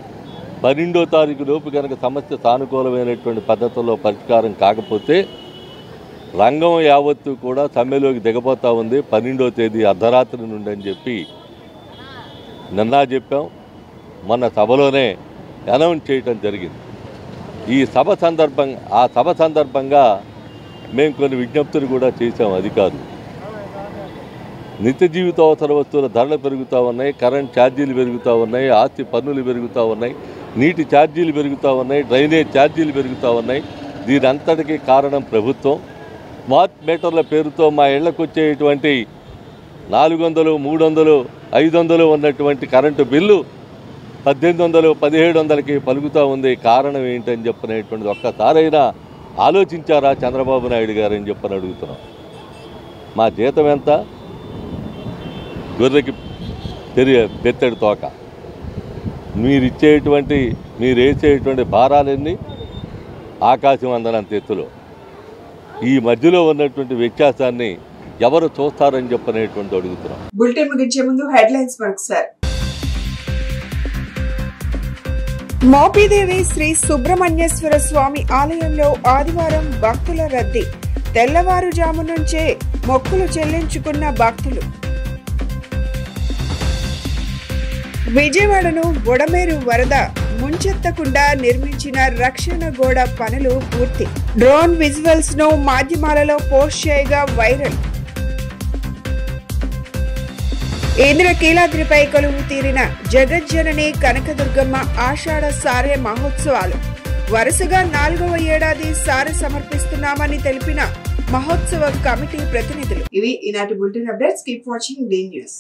[SPEAKER 22] 12వ తారీఖు లోపు కనుక సమస్య సానుకూలమైనటువంటి పద్ధతుల్లో పరిష్కారం కాకపోతే రంగం యావత్తు కూడా సమ్మెలోకి దిగబోతూ ఉంది 12వ తేదీ అర్ధరాత్రి నుండి అని చెప్పి నిన్న చెప్పాం. మన సభలోనే అనౌన్స్ చేయటం జరిగింది. ఈ సభ సందర్భంగా మేము కొన్ని విజ్ఞప్తులు కూడా చేసాం. అధికారులు నిత్య జీవిత అవసర వస్తువుల ధరలు పెరుగుతూ ఉన్నాయి, కరెంట్ ఛార్జీలు పెరుగుతూ ఉన్నాయి, ఆస్తి పన్నులు పెరుగుతూ ఉన్నాయి, నీటి ఛార్జీలు పెరుగుతూ ఉన్నాయి, డ్రైనేజ్ ఛార్జీలు పెరుగుతూ ఉన్నాయి. దీని అంతటికీ కారణం ప్రభుత్వం. స్మార్ట్ మీటర్ల పేరుతో మా ఇళ్లకు వచ్చేటువంటి 400, 300, 500 ఉన్నటువంటి కరెంటు బిల్లు 1800, 1700కి పలుకుతూ ఉంది. కారణం ఏంటని చెప్పనేటువంటిది ఒక్కసారైనా ఆలోచించారా చంద్రబాబు నాయుడు గారు అని చెప్పని అడుగుతున్నాం. మా జీతం ఎంత? గొర్రెకి బెత్తడి తోక. మీరు వేసేటువంటి భారాలన్నీ ఆకాశం అందనంత ఎత్తులో. ఈ మధ్యలో ఉన్నటువంటి వ్యత్యాసాన్ని ఎవరు చూస్తారని చెప్పనేటువంటి అడుగుతున్నాం.
[SPEAKER 1] బులెటిన్ ముగించే ముందు హెడ్లైన్స్ మరొకసారి. మోపిదేవి శ్రీ సుబ్రహ్మణ్యేశ్వర స్వామి ఆలయంలో ఆదివారం భక్తుల రద్దీ. తెల్లవారుజాము నుంచే మొక్కులు చెల్లించుకున్న భక్తులు. విజయవాడను బుడమేరు వరద ముంచెత్తకుండా నిర్మించిన రక్షణ గోడ పనులు పూర్తి. డ్రోన్ విజువల్స్ ను మాధ్యమాలలో పోస్ట్ చేయగా వైరల్. ఇంద్రకీలాద్రిపై కొలువు తీరిన జగజ్జనని కనకదుర్గమ్మ ఆషాఢ సారె మహోత్సవాలు. వరుసగా 4వ ఏడాది సారె సమర్పిస్తున్నామని తెలిపిన మహోత్సవ కమిటీ ప్రతినిధులు. ఇవి ఈనాటి bulletin updates. Keep watching the news.